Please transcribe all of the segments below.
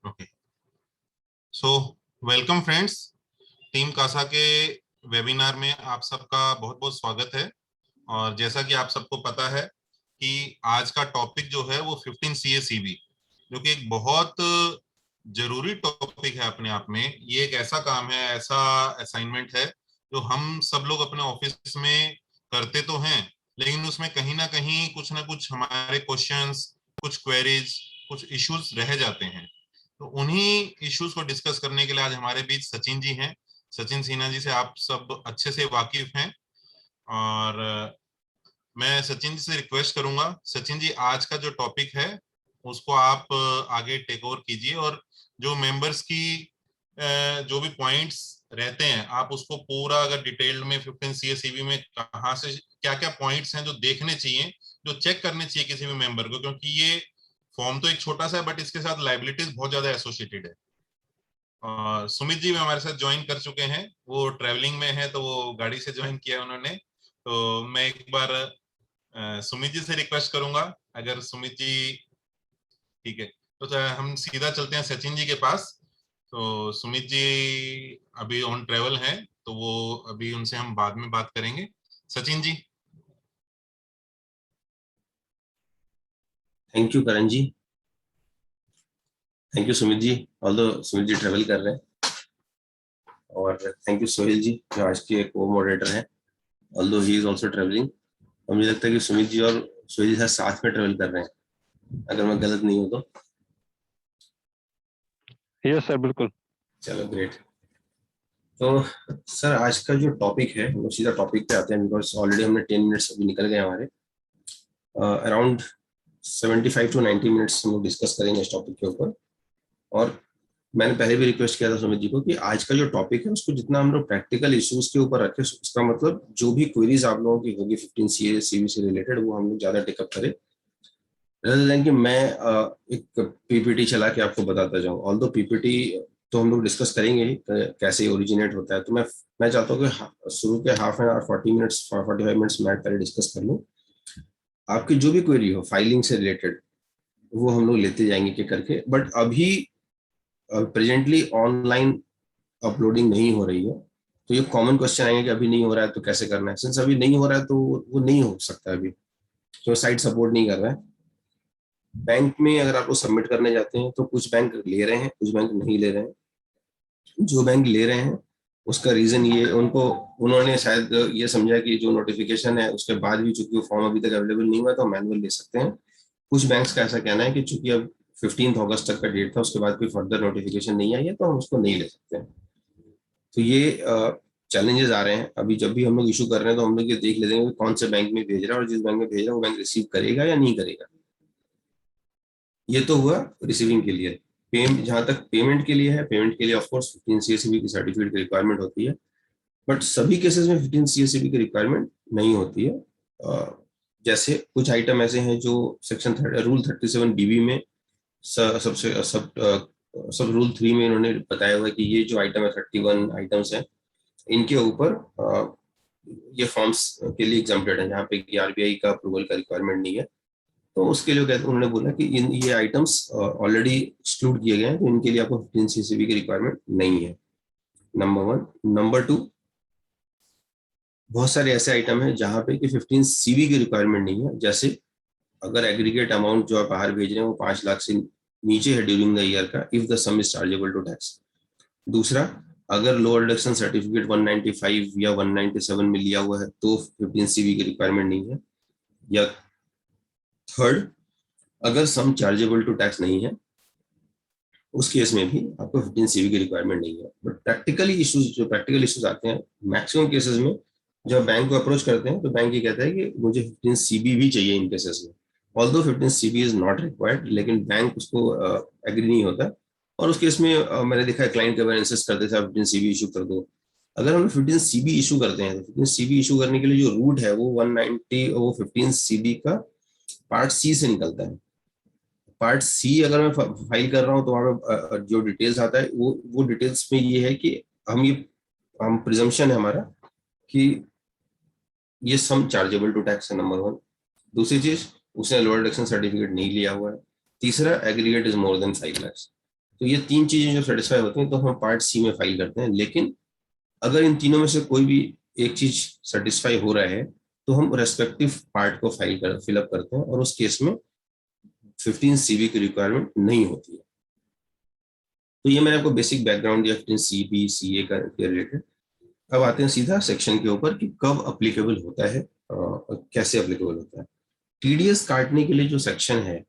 Okay, so welcome friends. Team Casa के webinar में आप सबका बहुत बहुत स्वागत है। और जैसा कि आप सबको पता है कि आज का टॉपिक जो है वो 15 CA-CB, जो कि एक बहुत जरूरी टॉपिक है अपने आप में। ये एक ऐसा काम है, ऐसा असाइनमेंट है जो हम सब लोग अपने ऑफिस में करते तो हैं, लेकिन उसमें कहीं ना कुछ हमारे क्वेश्चंस, कुछ क्वेरीज, कुछ इश्यूज रह जाते हैं। तो उन्हीं इश्यूज को डिस्कस करने के लिए आज हमारे बीच सचिन जी हैं। सचिन सिन्हा जी से आप सब अच्छे से वाकिफ हैं। और मैं सचिन जी से रिक्वेस्ट करूंगा, सचिन जी आज का जो टॉपिक है उसको आप आगे टेक ओवर कीजिए। और जो मेंबर्स की जो भी पॉइंट्स रहते हैं आप उसको पूरा अगर डिटेल्ड में 15 CA-CB में कहाँ से क्या क्या पॉइंट्स हैं जो देखने चाहिए, जो चेक करने चाहिए किसी भी मेंबर को, क्योंकि ये फॉर्म तो एक छोटा सा है बट इसके साथ लाइबिलिटीज बहुत ज्यादा एसोसिएटेड है। और सुमित जी भी हमारे साथ ज्वाइन कर चुके हैं, वो ट्रैवलिंग में है तो वो गाड़ी से ज्वाइन किया उन्होंने। तो मैं एक बार सुमित जी से रिक्वेस्ट करूंगा, अगर सुमित जी ठीक है तो हम सीधा चलते हैं सचिन जी के पास। तो सुमित जी अभी ऑन ट्रेवल हैं, तो वो अभी उनसे हम बाद में बात करेंगे। Sachin ji. Thank you Karan ji. Thank you Sumit ji. Although Sumit ji travel कर रहे हैं। और थैंक यू सोहेल जी जो आज के को मॉडरेटर हैं, although he is also travelling. और मुझे लगता है कि सुमित जी और सोहेल जी साथ में ट्रेवल कर रहे हैं, अगर मैं गलत नहीं हूँ तो। यस सर, बिल्कुल। चलो ग्रेट। तो सर आज का जो टॉपिक है वो सीधा टॉपिक पे आते हैं, बिकॉज ऑलरेडी हमने 10 मिनट्स अभी निकल गए हमारे। अराउंड 75 to 90 मिनट्स हम लोग डिस्कस करेंगे इस टॉपिक के ऊपर। और मैंने पहले भी रिक्वेस्ट किया था सुमित जी को कि आज का जो टॉपिक है उसको जितना हम लोग प्रैक्टिकल इश्यूज के ऊपर रखें, उसका मतलब जो भी क्वेरीज आप लोगों की होगी 15 CA-CB से रिलेटेड वो हम लोग ज्यादा टेकअप करें, rather than कि मैं एक पीपीटी चला के आपको बताता जाऊं। ऑल्दो पीपीटी तो हम लोग डिस्कस करेंगे ही कैसे ओरिजिनेट होता है। तो मैं चाहता हूँ कि शुरू के half an hour 40 minutes 45 minutes मैं पहले डिस्कस कर लूँ। आपकी जो भी क्वेरी हो फाइलिंग से रिलेटेड वो हम लोग लेते जाएंगे के करके। बट अभी प्रेजेंटली ऑनलाइन अपलोडिंग नहीं हो रही है, तो ये कॉमन क्वेश्चन आएंगे कि अभी नहीं हो रहा है तो कैसे करना है। सिंस अभी नहीं हो रहा है तो वो नहीं हो सकता अभी, तो साइट सपोर्ट नहीं कर रहा है। बैंक में अगर आप लोग सबमिट करने जाते हैं तो कुछ बैंक ले रहे हैं, कुछ बैंक नहीं ले रहे हैं। जो बैंक ले रहे हैं उसका रीजन ये उनको उन्होंने शायद ये समझा कि जो नोटिफिकेशन है उसके बाद भी चूंकि वो फॉर्म अभी तक अवेलेबल नहीं हुआ तो मैनुअल ले सकते हैं। कुछ बैंक्स का ऐसा कहना है कि चूंकि अब 15 अगस्त तक का डेट था, उसके बाद कोई फर्दर नोटिफिकेशन नहीं आई है तो हम उसको नहीं ले सकते हैं। तो ये चैलेंजेस आ रहे हैं। अभी जब भी हम लोग इशू कर रहे हैं तो हम लोग ये देख लेते हैं कि कौन से बैंक में भेज रहा है और जिस बैंक में भेज रहा है वो बैंक रिसीव करेगा या नहीं करेगा। ये तो हुआ रिसीविंग के लिए। जहां तक पेमेंट के लिए है, पेमेंट के लिए ऑफकोर्स 15 CA-CB की सर्टिफिकेट की रिक्वायरमेंट होती है, बट सभी केसेस में 15 CA-CB की रिक्वायरमेंट नहीं होती है। जैसे कुछ आइटम ऐसे हैं जो सेक्शन रूल 37BB में सबसे सब रूल 3 में इन्होंने बताया हुआ है कि ये जो आइटम है 31 आइटम्स हैं, इनके ऊपर ये फॉर्म्स के लिए एग्जाम्प्टेड है, जहाँ पे कि आरबीआई का अप्रूवल का रिक्वायरमेंट नहीं है। तो उसके लिए कहते उन्होंने बोला कि इन ये आइटम्स ऑलरेडी एक्सक्लूड किए गए हैं, तो इनके लिए आपको 15 CA-CB की रिक्वायरमेंट नहीं है। Number one. नंबर टू, बहुत सारे ऐसे आइटम हैं जहाँ पे कि 15 CB की रिक्वायरमेंट नहीं है। जैसे अगर एग्रीगेट अमाउंट जो आप बाहर भेज रहे हैं वो 5 लाख से नीचे है ड्यूरिंग द ईयर का, if the sum is chargeable to tax. दूसरा, अगर लोअर डिडक्शन सर्टिफिकेट 195 या 197 में लिया हुआ है तो 15 CB की रिक्वायरमेंट नहीं है। या थर्ड, अगर सम चार्जेबल टू टैक्स नहीं है उस केस में भी आपको 15 CB की रिक्वायरमेंट नहीं है। बट प्रैक्टिकल इश्यूज आते हैं मैक्सिमम केसेस में, जब बैंक को अप्रोच करते हैं तो बैंक ये कहता है कि मुझे 15 CB भी चाहिए इन केसेस में। Although 15 CB is not required, लेकिन बैंक उसको एग्री नहीं होता। और उस केस में मैंने देखा है क्लाइंट के बारे इंसिस्ट करते थे 15 CB इशू कर दो। अगर हम 15 CB इशू करते हैं तो 15 CB इशू करने के लिए जो रूट है वो 190 वो 15 CB का पार्ट सी से निकलता है। पार्ट सी अगर मैं फाइल कर रहा हूँ तो वहाँ पे जो डिटेल्स आता है वो डिटेल्स में ये है कि हम प्रिजम्पशन है हमारा कि ये सम चार्जेबल टू टैक्स है, नंबर वन। दूसरी चीज, उसने लोअर डिडक्शन सर्टिफिकेट नहीं लिया हुआ है। तीसरा, aggregate is more than 5 lakh. तो ये तीन चीजें जो सेटिस्फाई होती हैं तो हम पार्ट सी में फाइल करते हैं। लेकिन अगर इन तीनों में से कोई भी एक चीज सेटिस्फाई हो रहा है तो हम रेस्पेक्टिव पार्ट को फिलअप करते हैं, और उस केस में 15 सीबी की रिक्वायरमेंट नहीं होती है। तो ये मैंने आपको बेसिक बैकग्राउंड दिया 15 सीबी सीए का के रिलेटेड। अब आते हैं सीधा सेक्शन के ऊपर कि कब अप्लीकेबल होता है, कैसे अप्लीकेबल होता है। टीडीएस काटने के लिए जो सेक्शन है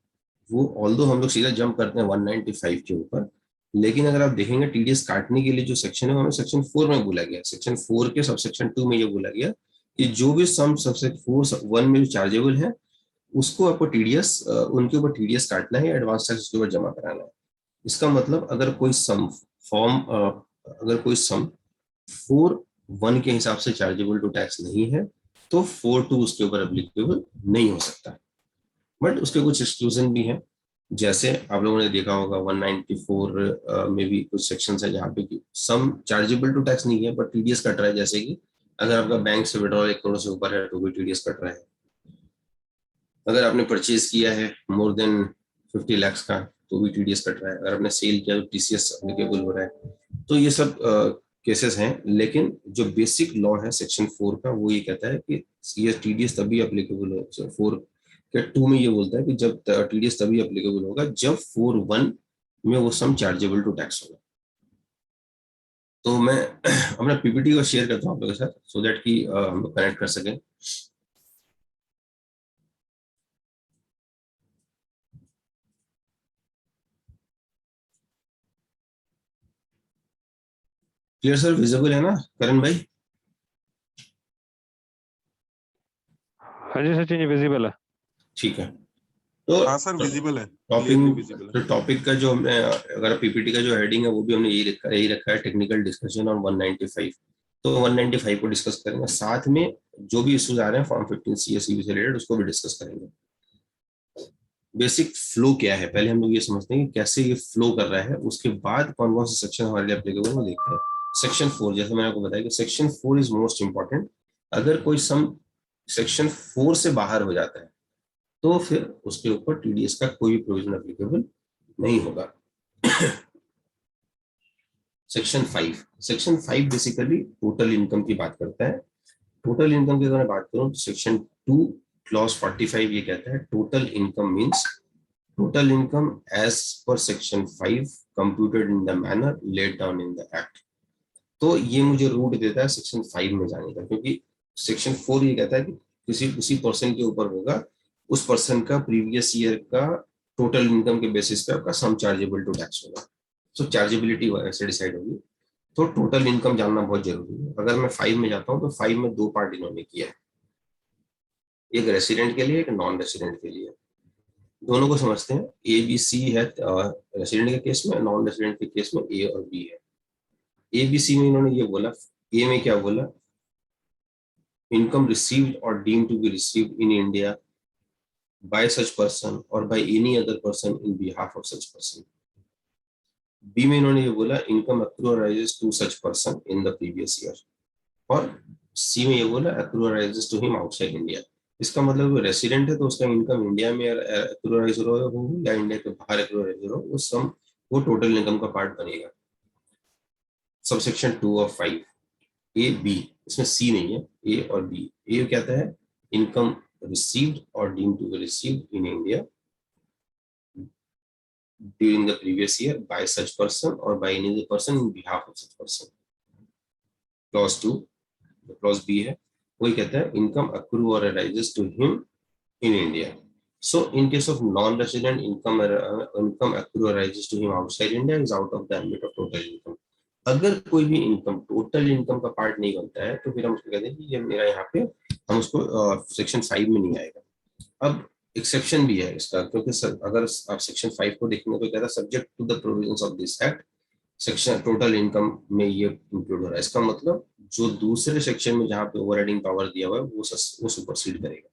वो ऑल्दो हम लोग सीधा जंप करते हैं 195 के ऊपर, लेकिन अगर आप देखेंगे टीडीएस काटने के लिए जो सेक्शन है वो हमें सेक्शन 4 में बोला गया। सेक्शन 4 के सब सेक्शन 2 में ये बोला गया कि जो भी सम सबसेक्शन 4 में जो चार्जेबल है उसको आपको टीडीएस उनके ऊपर टीडीएस काटना है, एडवांस टैक्स उसके ऊपर जमा कराना है। इसका मतलब अगर कोई सम फॉर्म अगर कोई सम 4(1) के हिसाब से चार्जेबल टू टैक्स नहीं है तो 4(2) उसके ऊपर एप्लीकेबल नहीं हो सकता। बट उसके कुछ एक्सक्लूजन भी हैं, जैसे आप लोगों ने देखा होगा 194 में भी कुछ सेक्शंस है जहाँ पे सम चार्जेबल टू टैक्स नहीं है बट टीडीएस कट रहा है। जैसे कि अगर आपका बैंक से विड्रॉल 1 करोड़ से ऊपर है तो भी टीडीएस कट रहा है। अगर आपने परचेज किया है मोर देन 50 लाख का तो भी टीडीएस कट रहा है। अगर आपने सेल किया तो टीसीएस एप्लीकेबल हो रहा है। तो ये सब केसेस हैं, लेकिन जो बेसिक लॉ है सेक्शन 4 का वो ये कहता है कि ये टीडीएस तभी एप्लीकेबल हो। 4 में ये बोलता है कि जब टीडीएस तभी एप्लीकेबल होगा जब 4(1) में वो सम चार्जेबल टू टैक्स होगा। तो मैं अपना पीपीटी को शेयर करता हूँ आप लोगों के साथ सो दैट कि हम लोग कनेक्ट कर सकें। क्लियर सर, विजिबल है ना करण भाई? हाँ जी सचिन जी, विजिबल है। ठीक है। तो हाँ सर, विजिबल है, क्लियरली टॉपिक विजिबल है। तो टॉपिक का जो हमने अगर पीपीटी का जो हेडिंग है वो भी हमने यही रखा है, टेक्निकल डिस्कशन ऑन 195। तो 195 को डिस्कस करेंगे, साथ में जो भी इश्यूज आ रहे हैं फॉर्म 15 सीएसईबी से रिलेटेड उसको भी डिस्कस करेंगे। बेसिक फ्लो क्या है पहले हम लोग ये समझते हैं कि कैसे ये फ्लो कर रहा है, उसके बाद कौन कौन से सेक्शन हमारे लिए एप्लीकेबल वो देखते हैं। सेक्शन 4, जैसे मैंने आपको बताया कि सेक्शन 4 इज मोस्ट इंपॉर्टेंट। अगर कोई सम सेक्शन 4 से बाहर हो जाता है तो फिर उसके ऊपर टीडीएस का कोई भी प्रोविजन एप्लीकेबल नहीं होगा। सेक्शन 5 बेसिकली टोटल इनकम की बात करता है। टोटल इनकम की अगर मैं बात करूं तो सेक्शन 2 क्लॉज 45 ये कहता है total income means total income as per section 5 computed in the manner laid down in the act. तो ये मुझे रूट देता है सेक्शन 5 में जाने का, क्योंकि सेक्शन 4 ये कहता है कि किसी उसी पर्सन के ऊपर होगा, उस पर्सन का प्रीवियस ईयर का टोटल इनकम के बेसिस पे आपका सम चार्जेबल टू टैक्स होगा। सो चार्जेबिलिटी ऐसे डिसाइड होगी। तो टोटल इनकम जानना बहुत जरूरी है। अगर मैं 5 में जाता हूँ तो 5 में 2 पार्ट इन्होंने किया है, एक रेसिडेंट के लिए एक नॉन रेसिडेंट के लिए। दोनों को समझते हैं। ए बी सी है रेसिडेंट के केस में, नॉन रेसिडेंट के केस में ए और बी है। ए बी सी में इन्होंने ये बोला, ए में क्या बोला, इनकम रिसीव्ड और deemed to be received in India by such person or by any other person in behalf of such person. B में इन्होंने ये बोला income accrue arises to such person in the previous year, और सी में ये बोला accrue arises to him outside India। इसका मतलब वो रेसिडेंट है तो उसका इनकम इंडिया में accrue arise हो रहा हो या इंडिया के बाहर accrue arise हो रहा हो, उस सम वो टोटल इनकम का पार्ट बनेगा। सबसेक्शन 2 ऑफ 5 ए बी, इसमें सी नहीं है, ए और बी। ए कहता है income received or deemed to be received in India during the previous year by such person or by any other person in behalf of such person। Clause 2, clause B है, वही कहता है income accrue or arises to him in India। So in case of non-resident income accrue arises to him outside India is out of the ambit of total income। अगर कोई भी income total income का part नहीं बनता है तो फिर हम उसको कहते हैं कि ये मेरा यहाँ पे हम उसको सेक्शन 5 में नहीं आएगा। अब एक्सेप्शन भी है इसका, क्योंकि अगर आप सेक्शन 5 को देखेंगे तो कहता है subject to the provisions of this act section total income में ये इंक्लूड हो रहा है। इसका मतलब जो दूसरे सेक्शन में जहाँ पे ओवरराइडिंग पावर दिया हुआ है वो सुपरसीड करेगा।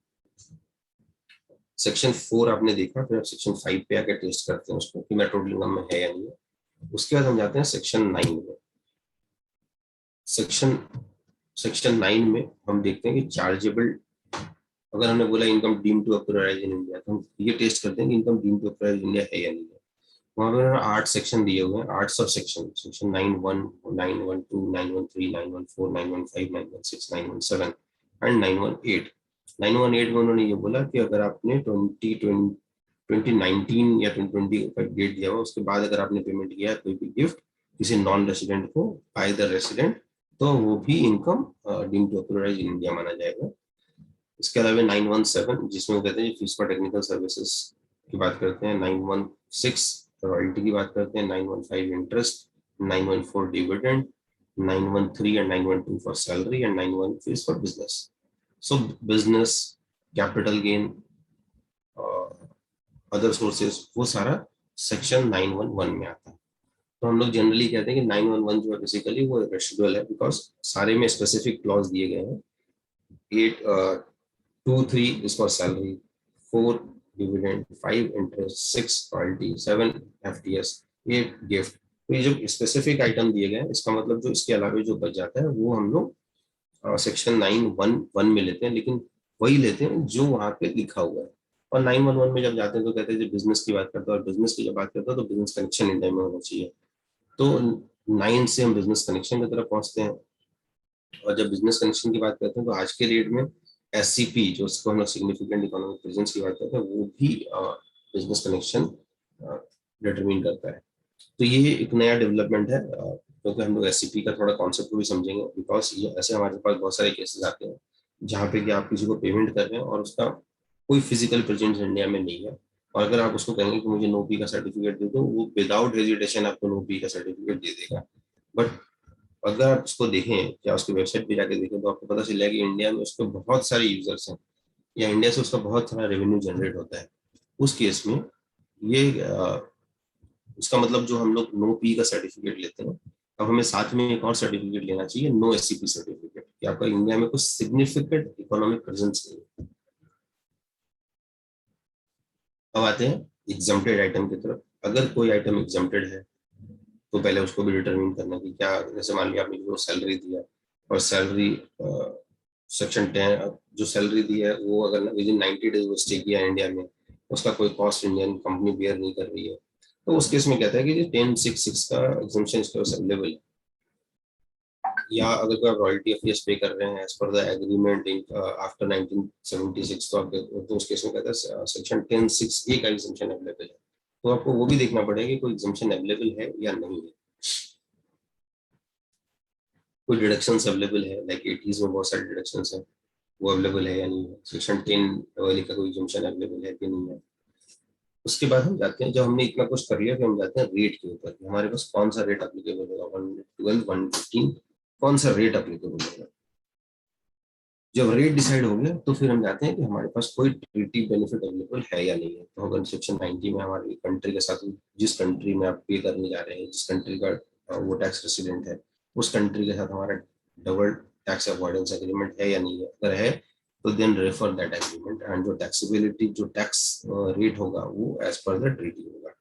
सेक्शन 4 आपने देखा, फिर आप सेक्शन 5 पे आके टेस्ट करते हैं उसको कि मैं टोटल इनकम में है या नहीं है। उसके बाद हम जाते हैं सेक्शन 9 में। सेक्शन 9 में हम देखते हैं कि चार्जेबल, अगर हमने बोला income deem to accrue arise in India तो हम ये टेस्ट करते हैं कि income deem to accrue arise in India है या नहीं है। वहाँ पे 8 सेक्शन दिए हुए हैं, 8 सब सेक्शन, सेक्शन 9(1), 9(1)(2), 9(1)(3), 9(1)(4), 9(1)(5), 9(1)(6), 9(1)(7 एंड 9(1)(8). 9(1)(8) में उन्होंने ये बोला कि अगर आपने 2019 या 2020 का डेट दिया हुआ, उसके बाद अगर आपने पेमेंट किया कोई भी गिफ्ट किसी नॉन रेसिडेंट को बाय द रेसिडेंट, तो वो भी income deemed to accrued in India माना जाएगा। इसके अलावा 9(1)(7) जिसमें वो कहते हैं फीस फॉर टेक्निकल सर्विसेज की बात करते हैं, 9(1)(6) रॉयल्टी की बात करते हैं, 9(1)(5) interest, 9(1)(4) dividend, 9(1)(3) and 9(1)(2) for salary and 9(1) fees for business. So business, capital gain, other sources, वो सारा सेक्शन 9(1)(1) में आता है। तो हम लोग जनरली कहते हैं कि 9(1)(1) जो है बेसिकली वो रेसिडुअल है, बिकॉज सारे में स्पेसिफिक क्लॉज दिए गए हैं। 2, 3 is for salary, 4 dividend, 5 interest, 6 royalty, 7 FTS, 8 gift। तो ये जो स्पेसिफिक आइटम दिए गए हैं, इसका मतलब जो इसके अलावा जो बच जाता है वो हम लोग सेक्शन 9(1)(1) में लेते हैं, लेकिन वही लेते हैं जो वहाँ पे लिखा हुआ है। और 9(1)(1) में जब जाते हैं तो कहते हैं जब बिजनेस की बात करते हैं, और बिजनेस की जब बात करते हैं तो बिजनेस कनेक्शन इंडिया में होना चाहिए। तो 9 से हम बिजनेस कनेक्शन की तरफ पहुंचते हैं। और जब बिजनेस कनेक्शन की बात करते हैं तो आज के डेट में SCP, जो उसको हम लोग सिग्निफिकेंट इकोनॉमिक प्रेजेंस की बात करते हैं, वो भी बिजनेस कनेक्शन डिटरमिन करता है। तो ये एक नया डेवलपमेंट है, क्योंकि हम लोग SCP का थोड़ा कॉन्सेप्ट को भी समझेंगे, बिकॉज ये ऐसे हमारे पास बहुत सारे केसेस आते हैं जहाँ पे कि आप किसी को पेमेंट कर रहे हैं और उसका कोई फिजिकल प्रेजेंस इंडिया में नहीं है, और अगर आप उसको कहेंगे कि मुझे नो पी का सर्टिफिकेट दे दो, वो विदाउट हेजिटेशन आपको नो पी का सर्टिफिकेट दे देगा। बट अगर आप उसको देखें या उसकी वेबसाइट पे जाके देखें तो आपको पता चलेगा कि इंडिया में उसके बहुत सारे यूजर्स हैं, या इंडिया से उसका बहुत सारा रेवेन्यू जनरेट होता है। उस केस में ये उसका मतलब जो हम लोग नो पी का सर्टिफिकेट लेते हैं, अब हमें साथ में एक और सर्टिफिकेट लेना चाहिए, नो SCP सर्टिफिकेट, कि आपका इंडिया में कुछ सिग्निफिकेंट इकोनॉमिक प्रेजेंस नहीं है। अब आते हैं एग्जम्प्टेड आइटम की तरफ। अगर कोई आइटम एग्जम्प्टेड है तो पहले उसको भी डिटरमिन करना कि क्या, जैसे मान लिया आपने जो सैलरी दिया और सैलरी सेक्शन 10 जो सैलरी दी है वो अगर विद इन 90 डेज वो स्टे किया इंडिया में, उसका कोई कॉस्ट इंडियन कंपनी बेयर नहीं कर रही है, तो उस केस में कहता है कि 10(6)(6) का एग्जम्पशन इसके पास अवेलेबल है। या अगर कोई आप रॉयल्टी फीस पे कर रहे हैं as per the agreement after 1976, तो उस केस में कहता है सेक्शन 10(6)(a) का एग्जम्पशन अवेलेबल है। तो आपको वो भी देखना पड़ेगा कि कोई एग्जम्पशन अवेलेबल है या नहीं है। कोई डिडक्शंस अवेलेबल है, लाइक 80s में बहुत सारे डिडक्शंस हैं, वो अवेलेबल है या नहीं है। सेक्शन 10 वाले का कोई एग्जम्पशन अवेलेबल है कि नहीं है। उसके बाद हम जाते हैं, जब हमने इतना कुछ कर लिया, फिर हम जाते हैं रेट के ऊपर, हमारे पास कौन सा रेट अप्लीकेबल होगा, 112, 115, कौन सा रेट अप्लीकेबल होगा। जब रेट डिसाइड हो गया तो फिर हम जाते हैं कि हमारे पास कोई ट्रीटी बेनिफिट अवेलेबल है या नहीं है। तो अगर सेक्शन 90 में हमारी कंट्री के साथ, जिस कंट्री में आप पे करने जा रहे हैं, जिस कंट्री का वो टैक्स रेसिडेंट है, उस कंट्री के साथ हमारा डबल टैक्स अवॉइडेंस एग्रीमेंट है या नहीं है। अगर है तो then refer that agreement, and जो टैक्सेबिलिटी, जो टैक्स रेट होगा वो एज पर द ट्रीटी होगा।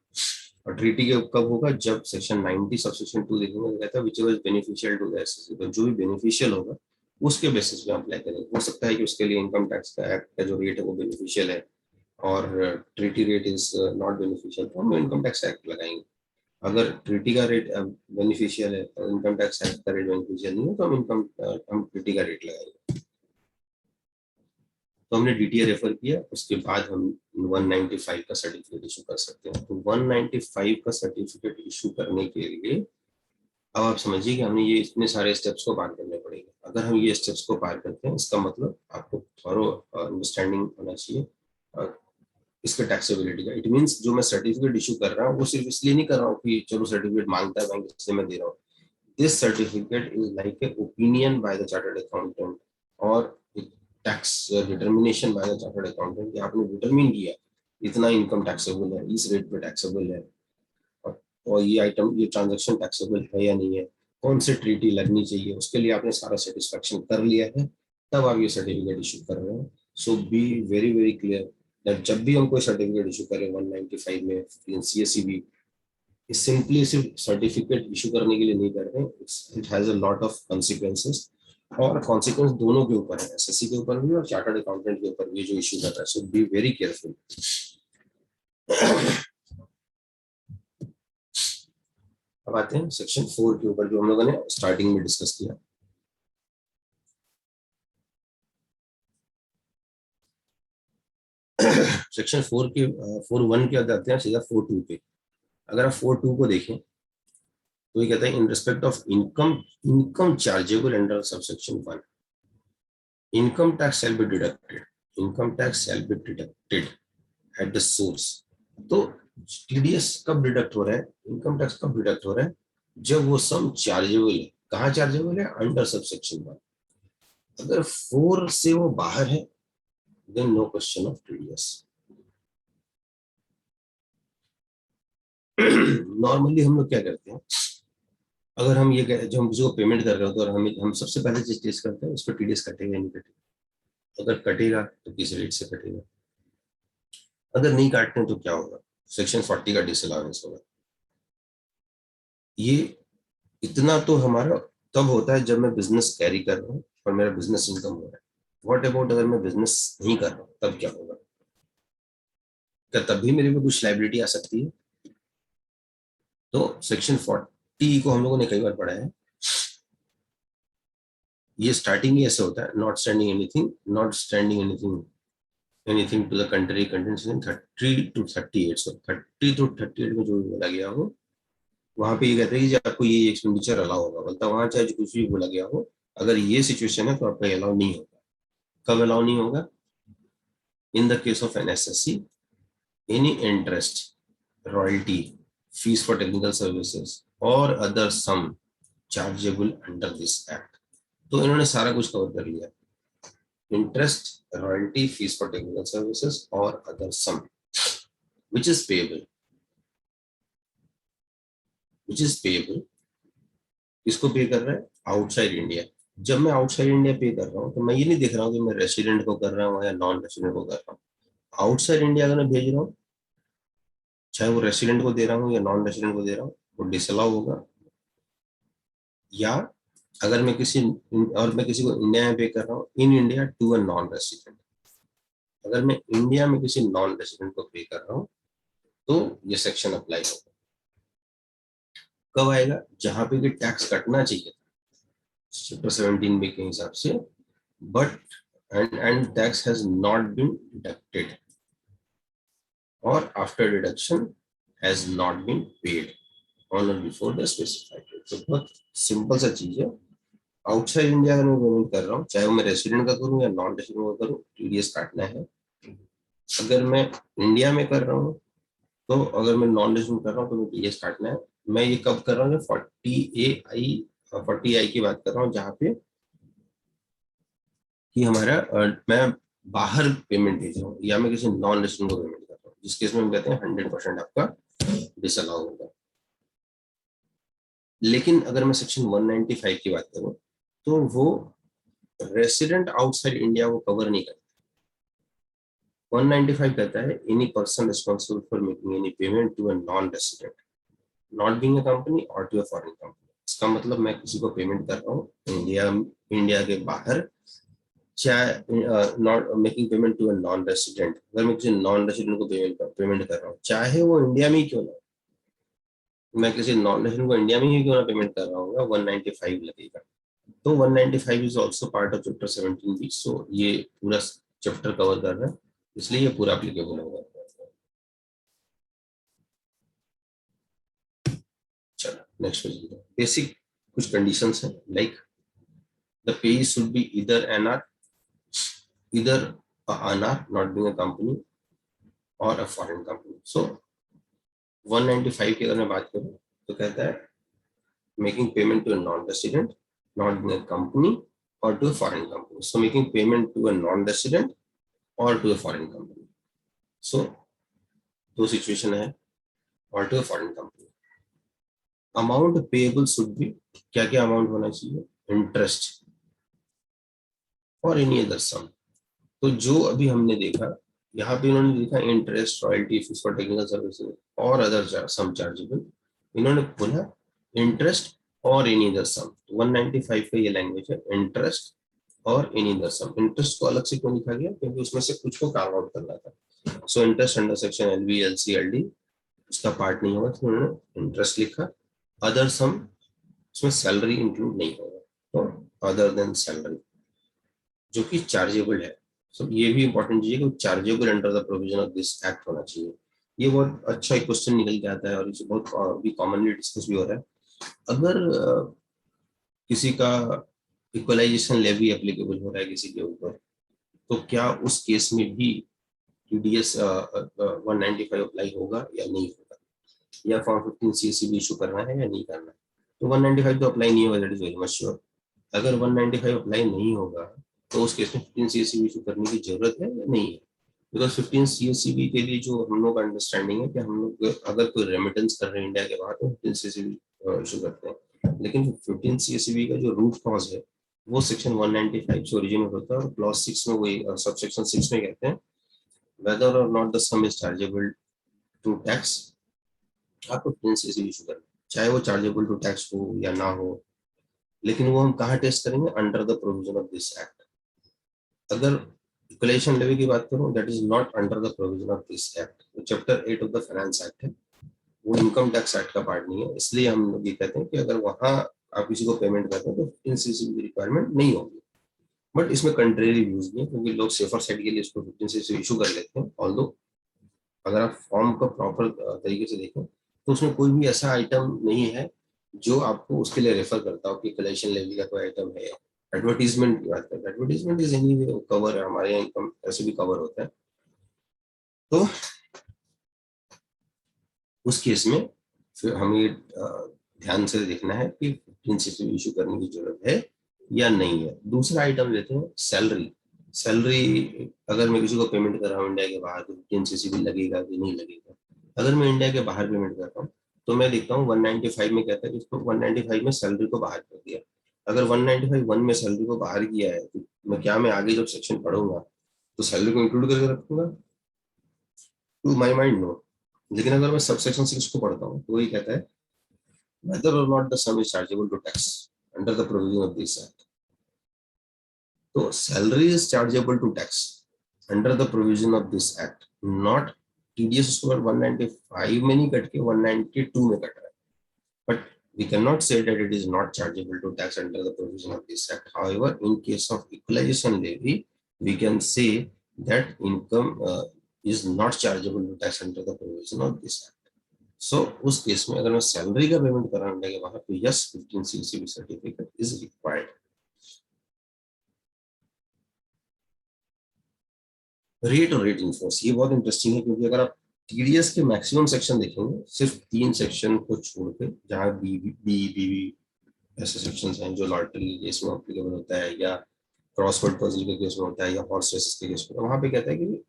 और ट्रीटी के कब होगा, जब सेक्शन 90 सबसेक्शन 2 देखेंगे तो कहता है which is beneficial to the SSC, तो जो भी बेनिफिशियल होगा उसके बेसिस पे अप्लाई करेंगे। हो सकता है कि उसके लिए इनकम टैक्स का एक्ट का जो रेट है वो बेनिफिशियल है और treaty rate is not beneficial, तो हम इनकम टैक्स एक्ट लगाएंगे। अगर ट्रीटी का रेट बेनिफिशियल है और इनकम टैक्स एक्ट का रेट बेनिफिशियल नहीं है तो हम ट्रीटी का रेट लगाएंगे। तो हमने DTA रेफर किया, उसके बाद हम 195 का सर्टिफिकेट इशू कर सकते हैं। तो 195 का सर्टिफिकेट इशू करने के लिए अब आप समझिए कि हमें ये इतने सारे स्टेप्स को पार करने पड़ेंगे। अगर हम ये स्टेप्स को पार करते हैं, इसका मतलब आपको थोरो अंडरस्टैंडिंग होना चाहिए इसके टैक्सेबिलिटी का। इट मींस जो मैं सर्टिफिकेट इशू कर रहा हूँ वो सिर्फ इसलिए नहीं कर रहा हूँ कि चलो सर्टिफिकेट मांगता है बैंक इसलिए मैं दे रहा हूँ। This certificate is like a opinion by the chartered accountant और tax determination by the chartered accountant कि आपने डिटरमिन किया इतना इनकम टैक्सेबल है, इस रेट पे टैक्सेबल है, और ये आइटम, ये ट्रांजैक्शन टैक्सेबल है या नहीं है, कौन से ट्रीटी लगनी चाहिए, उसके लिए आपने सारा सेटिस्फेक्शन कर लिया है, तब आप ये सर्टिफिकेट इशू कर रहे हैं। So be very very clear that जब भी हम कोई सर्टिफिकेट इशू करें 195 में CSE भी, सिंपली सिर्फ सर्टिफिकेट इशू करने के लिए नहीं कर रहे हैं, it has a lot of consequences, और कॉन्सिक्वेंस दोनों के ऊपर है, SSC के ऊपर भी और चार्टर्ड अकाउंटेंट के ऊपर भी जो इशू कर रहा है। सो बी वेरी केयरफुल। अब आते हैं सेक्शन 4 के ऊपर, जो हम लोगों ने स्टार्टिंग में डिस्कस किया। सेक्शन 4 के 4(1) के जाते हैं सीधा 4(2) पे। अगर आप 4(2) को देखें तो ये कहता है in respect of income chargeable under subsection 1, income tax shall be deducted, income tax shall be deducted at the source. तो टीडीएस कब डिडक्ट हो रहा है, इनकम टैक्स कब डिडक्ट हो रहा है, जब वो सम चार्जेबल है। कहाँ चार्जेबल है, अंडर सबसेक्शन 1। अगर 4 से वो बाहर है then no question of TDS. Normally हम लोग क्या करते हैं, अगर हम ये जो हम किसी को पेमेंट कर रहे हो तो हम सबसे पहले चीज टेस्ट करते हैं उस पर टीडीएस कटेगा या नहीं कटेगा। अगर कटेगा तो किस रेट से कटेगा, अगर नहीं काटते हैं तो क्या होगा, सेक्शन 40 का डिसअलाउंस होगा। ये इतना तो हमारा तब होता है जब मैं बिजनेस कैरी कर रहा हूँ और मेरा बिजनेस इनकम हो रहा है। व्हाट अबाउट अगर मैं बिजनेस नहीं कर रहा हूँ तब क्या होगा, क्या तब भी मेरे को कुछ लाइबिलिटी आ सकती है। तो सेक्शन 40 को हम लोगों ने कई बार पढ़ा है। ये स्टार्टिंग ही ऐसे होता है, not standing anything, not standing anything to the country contention 30 to 38। So 30 to 38 में जो भी बोला गया हो वहां पे ये कहते हैं कि आपको ये एक्सपेंडिचर अलाउ होगा, बोलता वहां चाहे जो कुछ भी बोला गया हो, अगर ये सिचुएशन है तो आपका अलाउ नहीं होगा। कब अलाउ नहीं होगा, in the case of NSSC, any interest, royalty, fees for technical services और other sum chargeable under this act. तो इन्होंने सारा कुछ कवर कर लिया, interest, royalty, fees for technical services और other sum which is payable, किसको पे कर रहा है, आउटसाइड इंडिया। जब मैं आउटसाइड इंडिया पे कर रहा हूँ तो मैं ये नहीं देख रहा हूँ कि मैं रेसिडेंट को कर रहा हूँ या नॉन रेसिडेंट को कर रहा हूँ। आउटसाइड इंडिया अगर मैं भेज रहा हूँ, चाहे वो रेसिडेंट को दे रहा हूँ या नॉन रेसिडेंट को दे रहा हूँ, वो डिसअलाउ होगा। या अगर मैं किसी को इंडिया में पे कर रहा हूँ, in India to a non resident, अगर मैं इंडिया में किसी नॉन रेसिडेंट को पे कर रहा हूँ तो ये सेक्शन अप्लाई होगा। कब आएगा, जहां पे टैक्स कटना चाहिए चैप्टर 17 बी के हिसाब से, but and tax has not been deducted or after deduction has not been paid on or before the specified date। तो बहुत सिंपल सा चीज है, आउटसाइड इंडिया अगर मैं पेमेंट कर रहा हूँ, चाहे वो मैं रेसिडेंट का करूँ या नॉन रेसिडेंट का करूँ, टीडीएस काटना है। अगर मैं इंडिया में कर रहा हूँ तो अगर मैं नॉन रेसिडेंट कर रहा हूँ तो टीडीएस काटना है। मैं ये कब कर रहा हूँ, 40I की बात कर रहा हूँ, जहाँ पे कि हमारा मैं बाहर पेमेंट भेज रहा हूँ या मैं किसी नॉन रेसिडेंट को पेमेंट कर रहा हूँ, जिस केस में हम कहते हैं 100% आपका डिसअलाउ होगा। लेकिन अगर मैं सेक्शन 195 की बात करूँ तो वो रेसिडेंट आउटसाइड इंडिया को कवर नहीं करता। 195 कहता है any person responsible for making any payment to a non resident not being a company और टू अ फॉरेन कंपनी। इसका मतलब मैं किसी को पेमेंट कर रहा हूँ इंडिया के बाहर, चाहे not making payment to a non resident, अगर मैं किसी नॉन रेसिडेंट को पेमेंट कर रहा हूँ, चाहे वो इंडिया में ही क्यों ना, मैं किसी नॉन रेसिडेंट को इंडिया में ही क्यों ना पेमेंट कर रहा हूँ, 195 लगेगा। तो 195 is also part of chapter 17B। सो ये पूरा चैप्टर कवर कर रहा है, इसलिए ये पूरा एप्लीकेबल होगा। चलो नेक्स्ट पेज। बेसिक कुछ कंडीशंस हैं, like the pay should be इधर ANR not being a company or a foreign company। So 195 की अगर मैं बात करूं तो कहता है making payment to a non-resident not being a company or to a foreign company। So making payment to a non-resident or to a foreign company। So दो situation है, or to a foreign company। Amount payable should be, क्या क्या amount होना चाहिए, interest और any other sum. तो जो अभी हमने देखा यहाँ पे इन्होंने लिखा interest, royalty, fees for technical services और अदर सम चार्जेबल। इन्होंने बोला इंटरेस्ट और एनी अदर सम। 195 का ये लैंग्वेज है, इंटरेस्ट और एनी अदर सम। इंटरेस्ट को अलग से क्यों लिखा गया, क्योंकि उसमें से कुछ को कार्व आउट करना था। So interest under section LV LC LD उसका पार्ट नहीं होगा, तो उन्होंने इंटरेस्ट लिखा अदर सम, उसमें सैलरी इंक्लूड नहीं होगा, तो अदर देन सैलरी जो कि चार्जेबल है। सो ये भी इंपॉर्टेंट चीज है कि chargeable under the provision of this act होना चाहिए। ये बहुत अच्छा एक क्वेश्चन निकल के आता है और इसे बहुत भी कॉमनली डिस्कस भी हो रहा है। अगर किसी का इक्वलाइजेशन लेवी एप्लीकेबल हो रहा है किसी के ऊपर, तो क्या उस केस में भी टीडीएस 195 अप्लाई होगा या नहीं होगा, या फॉर्म 15 सीएससी भी इशू करना है या नहीं करना है। तो 195 तो अप्लाई नहीं होगा, that is very much sure. अगर 195 अप्लाई नहीं होगा तो उस केस में 15 सीएससी इशू करने की जरूरत है या नहीं है। बिकॉज 15 सीएससी के लिए जो हम लोग का अंडरस्टैंडिंग है कि हम लोग अगर कोई रेमिटेंस कर रहे हैं इंडिया के बाहर तो 15 सीएससी इशू करते हैं, लेकिन 15 सीएससी का जो रूट कॉज है वो सेक्शन 195 से ओरिजिनेट होता है। और क्लॉज 6 में वही सब सेक्शन 6 में कहते हैं वेदर और not the sum is chargeable to tax, आपको 15 सीएससी इशू करना है, चाहे वो चार्जेबल टू टैक्स हो या ना हो। लेकिन वो हम कहाँ टेस्ट करेंगे, under the provision of this act. अगर इक्वलाइजेशन लेवी की बात करूं, that is not under the provision of this act. Chapter 8 of the finance act है, वो इनकम टैक्स एक्ट का पार्ट नहीं है। इसलिए हम लोग ये कहते हैं कि अगर वहां आप किसी को पेमेंट करते हैं तो इनसीसी की रिक्वायरमेंट नहीं होगी। बट इसमें कंट्रेरी व्यूज नहीं है, क्योंकि लोग सेफर साइड के लिए इसको 15 से इशू कर लेते हैं। ऑल्दो अगर आप फॉर्म का प्रॉपर तरीके से देखें तो उसमें कोई भी ऐसा आइटम नहीं है जो आपको उसके लिए रेफर करता हो कि कलेक्शन लेवल का कोई आइटम है। एडवर्टीजमेंट की बात करें, advertisement is any way cover है, हमारे यहाँ इनकम ऐसे भी कवर होता है। तो उस केस में फिर हमें ध्यान से देखना है कि 15 सीसी इशू करने की जरूरत है या नहीं है। दूसरा आइटम लेते हैं सैलरी। सैलरी अगर मैं किसी को पेमेंट कर रहा हूँ इंडिया के बाहर तो 15 सीसी भी लगेगा कि नहीं लगेगा। अगर मैं इंडिया के बाहर पेमेंट कर रहा हूँ तो मैं देखता हूँ 195 में कहता है कि इसको 195 में सैलरी को बाहर कर दिया। अगर 195 1 में सैलरी को बाहर किया है तो मैं आगे जब सेक्शन पढ़ूंगा तो सैलरी को इंक्लूड करके रखूंगा, टू माई माइंड नो। लेकिन अगर मैं सब सेक्शन 6 को पढ़ता हूँ तो वही कहता है whether or not the sum is chargeable to tax under the provision of this act। तो salary is chargeable to tax under the provision of this act, not TDS उसको 195 में नहीं कट के 192 में कट रहा है। But we cannot say that it is not chargeable to tax under the provision of this act. However, in case of equalization levy, we can say that income is not chargeable to tax under the provision of this act. सो उस case में अगर मैं salary का payment कराने के बाद तो yes 15 CCB certificate is required. Rate और रेट इनफोर्स, ये बहुत इंटरेस्टिंग है क्योंकि अगर आप टीडीएस के मैक्सिमम सेक्शन देखेंगे सिर्फ 3 सेक्शन को छोड़ के, जहाँ बी बी ऐसे सेक्शंस हैं जो लॉटरी के केस में एप्लीकेबल होता है या क्रॉसवर्ड पजल के केस में होता है या हॉर्स रेसेस के केस में, वहां पे कहता है कि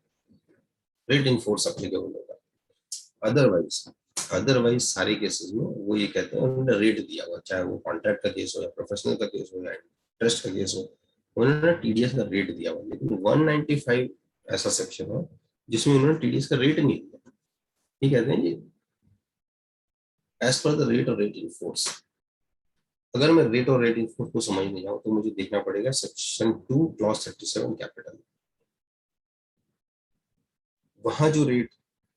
रेट इनफोर्स एप्लीकेबल होगा। अदरवाइज सारे केसेस में वो ये कहते हैं उन्होंने रेट दिया हुआ, चाहे वो कॉन्ट्रैक्ट का केस हो या प्रोफेशनल का केस हो या इंटरेस्ट का केस हो, उन्होंने टीडीएस का रेट दिया हुआ। लेकिन 195 ऐसा सेक्शन है जिसमें उन्होंने टीडीएस का रेट नहीं दिया। ये कहते हैं जी एज पर द रेट और रेट इन फोर्स। अगर मैं रेट और रेट इन फोर्स को समझ नहीं जाऊँ तो मुझे देखना पड़ेगा सेक्शन 2 क्लॉज 37 कैपिटल। वहां जो रेट,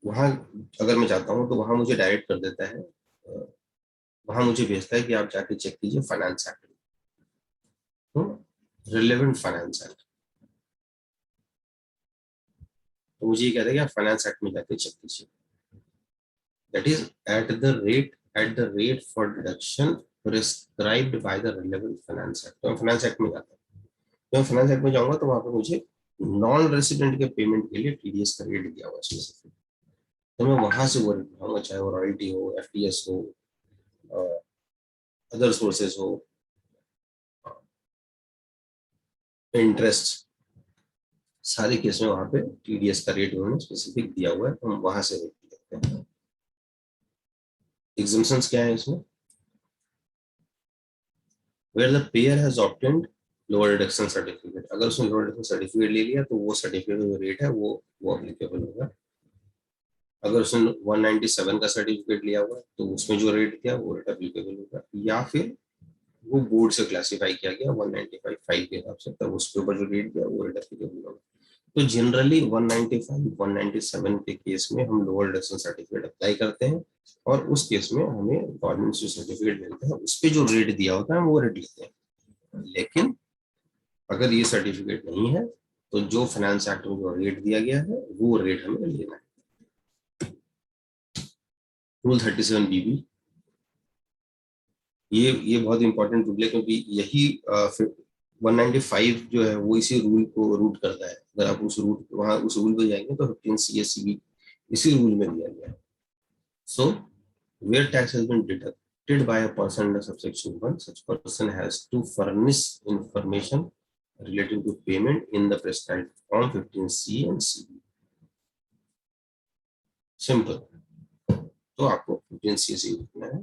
वहां अगर मैं जाता हूँ तो वहां मुझे डायरेक्ट कर देता है, वहां मुझे भेजता है कि आप जाके चेक कीजिए फाइनेंस एक्ट, तो रिलेवेंट फाइनेंस एक्ट। तो मुझे ये कहता है कि आप फाइनेंस एक्ट में जाके चेक कीजिए, that is at the rate for deduction prescribed by the relevant finance act. तो मैं फाइनेंस एक्ट में जाता हूँ, जब फाइनेंस एक्ट में जाऊंगा तो वहां पर मुझे नॉन रेसिडेंट के पेमेंट के लिए टीडीएस का रेट दिया हुआ है, तो मैं वहां से वो रेट उठाऊंगा, चाहे वो रॉयल्टी हो, एफटीएस हो, अदर सोर्सेज हो, इंटरेस्ट, सारे केस में वहां पे टीडीएस का रेट उन्होंने स्पेसिफिक दिया हुआ है, तो हम वहां से रेट देखते हैं। एग्जम्पशंस क्या है इसमें, where the payer has obtained lower deduction certificate, अगर उसने लोअर डिडक्शन सर्टिफिकेट ले लिया तो वो सर्टिफिकेट जो रेट है वो एप्लीकेबल होगा। अगर उसने 197 का सर्टिफिकेट लिया हुआ तो उसमें जो रेट दिया वो रेट एप्लीकेबल होगा, या फिर वो बोर्ड से क्लासिफाई किया गया 195 के हिसाब से, तब उसके ऊपर जो रेट दिया वो रेट एप्लीकेबल होगा। तो जनरली 195, 197 के केस में हम लोअर डिडक्शन सर्टिफिकेट अप्लाई करते हैं, और उस केस में हमें गवर्नमेंट से सर्टिफिकेट मिलता है, उस पर जो रेट दिया होता है हम वो रेट लेते हैं। लेकिन अगर ये सर्टिफिकेट नहीं है तो जो फाइनेंस एक्ट में जो रेट दिया गया है वो रेट हमें लेना है। रूल 37BB, ये बहुत इंपॉर्टेंट रूल है, क्योंकि यही 195 जो है वो इसी रूल को रूट करता है। अगर आप उस रूट वहां उस रूल पे जाएंगे तो 15 CSCB इसी रूल में दिया गया है। So where tax has been deducted by a person under subsection 1, such person has to furnish information relating to payment in the prescribed form 15C and CB. Simple. तो आपको 15 CSCB लिखना है।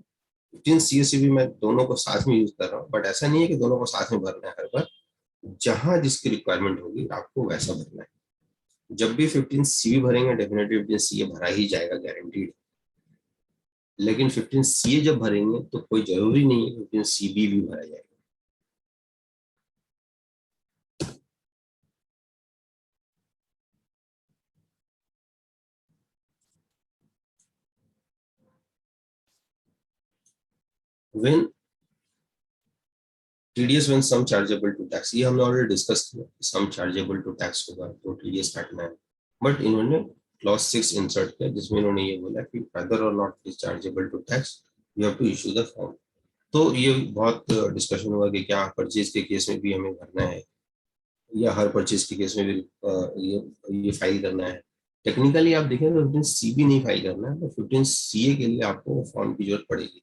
15 CSCB मैं दोनों को साथ में यूज कर रहा हूँ, बट ऐसा नहीं है कि दोनों को साथ में भरना है हर बार। जहां जिसकी रिक्वायरमेंट होगी आपको वैसा भरना है। जब भी 15 CB भरेंगे डेफिनेटली 15 CA भरा ही जाएगा, गारंटीड। लेकिन 15 CA जब भरेंगे तो कोई जरूरी नहीं है 15 CB भी भरा जाएगा। When TDS when sum chargeable to tax, ये हमने ऑलरेडी डिस्कस किया, सम चार्जेबल टू टैक्स होगा तो TDS काटना है। बट इन्होंने क्लॉज 6 इंसर्ट किया जिसमें इन्होंने ये बोला कि whether or not it is chargeable to tax you have to issue the form। तो ये बहुत डिस्कशन हुआ कि क्या परचेज के केस में भी हमें भरना है या हर परचेज के केस में भी ये फाइल करना है। टेक्निकली आप देखें तो 15 CB नहीं फाइल करना है, तो 15 CA के लिए आपको फॉर्म की जरूरत पड़ेगी।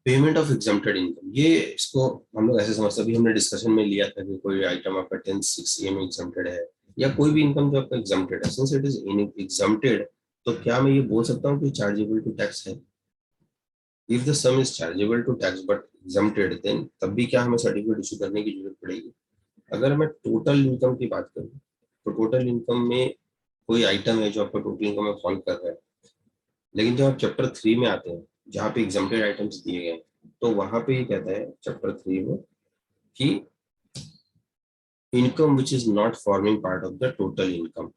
पेमेंट ऑफ एग्जम्प्टेड इनकम, ये इसको हम लोग ऐसे समझते हैं, अभी हमने डिस्कशन में लिया था कि कोई आइटम आपका 10(6)A में एग्जम्प्टेड है, या कोई भी इनकम जो आपका एग्जम्प्टेड है, सिंस इट इज एग्जम्प्टेड, तो क्या मैं ये बोल सकता हूँ कि चार्जेबल टू टैक्स है? If the sum is chargeable to tax but exempted, then तब भी क्या हमें सर्टिफिकेट इशू करने की जरूरत पड़ेगी? अगर मैं टोटल इनकम की बात करूँ तो टोटल इनकम में कोई आइटम है जो आपका टोटल इनकम में फॉल कर रहा है, लेकिन जब आप चैप्टर 3 में आते हैं जहाँ पे एग्जम्प्टेड आइटम्स दिए गए, तो वहां पे ये कहता है चैप्टर 3 में कि income which is not forming part of the total income.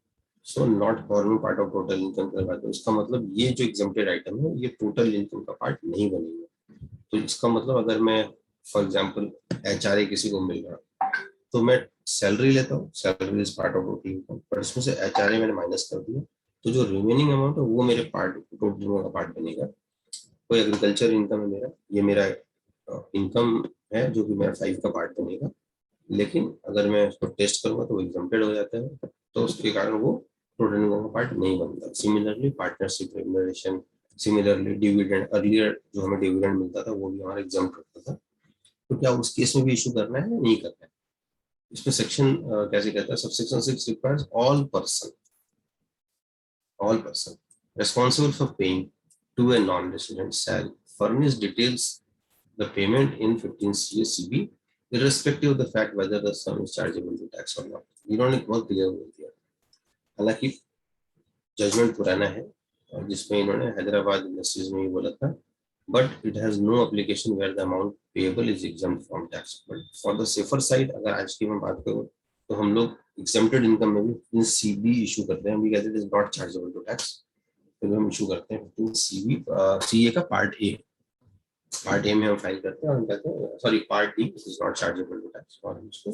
So not forming part of total income के बाद इसका मतलब ये जो एग्जम्प्टेड आइटम है ये टोटल इनकम का पार्ट नहीं बनेगा। तो इसका मतलब अगर मैं फॉर एग्जाम्पल HRA किसी को मिल रहा तो मैं सैलरी लेता हूँ, salary is part of total income, पर इसमें से HRA मैंने माइनस कर दिया, तो जो रिमेनिंग अमाउंट है वो मेरे पार्ट टोटल इनकम का पार्ट बनेगा। कोई एग्रीकल्चर इनकम है मेरा, ये मेरा इनकम है जो कि मेरा 5 का पार्ट बनेगा, लेकिन अगर मैं उसको टेस्ट करूंगा तो वो एग्जम्प्टेड हो जाता है, तो उसके कारण वो टोटल इनकम का पार्ट नहीं बनता। Similarly partnership remuneration, similarly dividend, earlier जो हमें डिविडेंड मिलता था वो भी हमारा एग्जम्प्ट होता था, तो क्या उस केस में भी इशू करना है नहीं करना है? इसमें सेक्शन कैसे कहता है, subsection 6 requires all person responsible for paying to a non-resident shall furnish details the payment in 15 CSCB irrespective of the fact whether the sum is chargeable to tax or not। इन्होंने बहुत clear बोल दिया। हालांकि judgement पुराना है और जिसमें इन्होंने हैदराबाद इंडस्ट्रीज में ही बोला था, but it has no application where the amount payable is exempt from tax. But for the safer side अगर आज की मैं बात करूँ तो हम लोग एग्जम्प्टेड इनकम में भी CB इशू करते हैं, हम भी कहते हैं it is not chargeable to tax, तो हम इशू करते हैं CB CA का पार्ट ए में हम फाइल करते हैं और हम कहते हैं sorry part D is not chargeable to tax, और हम इसको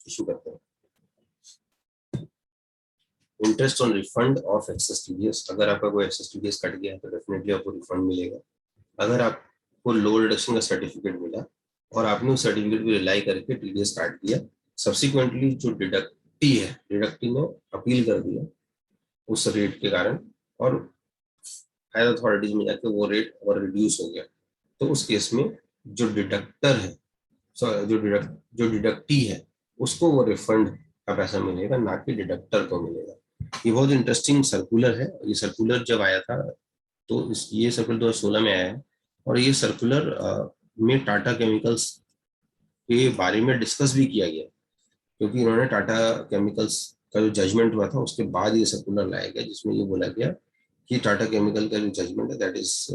इशू करते हैं। Interest on refund of excess TDS, अगर आपका कोई एक्सेस TDS कट गया है तो डेफिनेटली आपको रिफंड मिलेगा। अगर आपको लो रिडक्शन का सर्टिफिकेट मिला और आपने उस सर्टिफिकेट पे रिलाई करके TDS काट दिया, सब्सिक्वेंटली जो डिडक्टी ने अपील कर दिया उस रेट के कारण और हायर अथॉरिटीज में जाके वो रेट और रिड्यूस हो गया, तो उस केस में जो डिडक्टर है जो डिडक्टी है उसको वो रिफंड का पैसा मिलेगा, ना कि डिडक्टर को मिलेगा। ये बहुत इंटरेस्टिंग सर्कुलर है। ये सर्कुलर जब आया था तो ये सर्कुलर 2016 में आया है, और ये सर्कुलर में टाटा केमिकल्स के बारे में डिस्कस भी किया गया, क्योंकि इन्होंने टाटा केमिकल्स का जो जजमेंट हुआ था उसके बाद ये सर्कुलर लाया गया जिसमें ये बोला गया कि टाटा केमिकल का जो जजमेंट है that is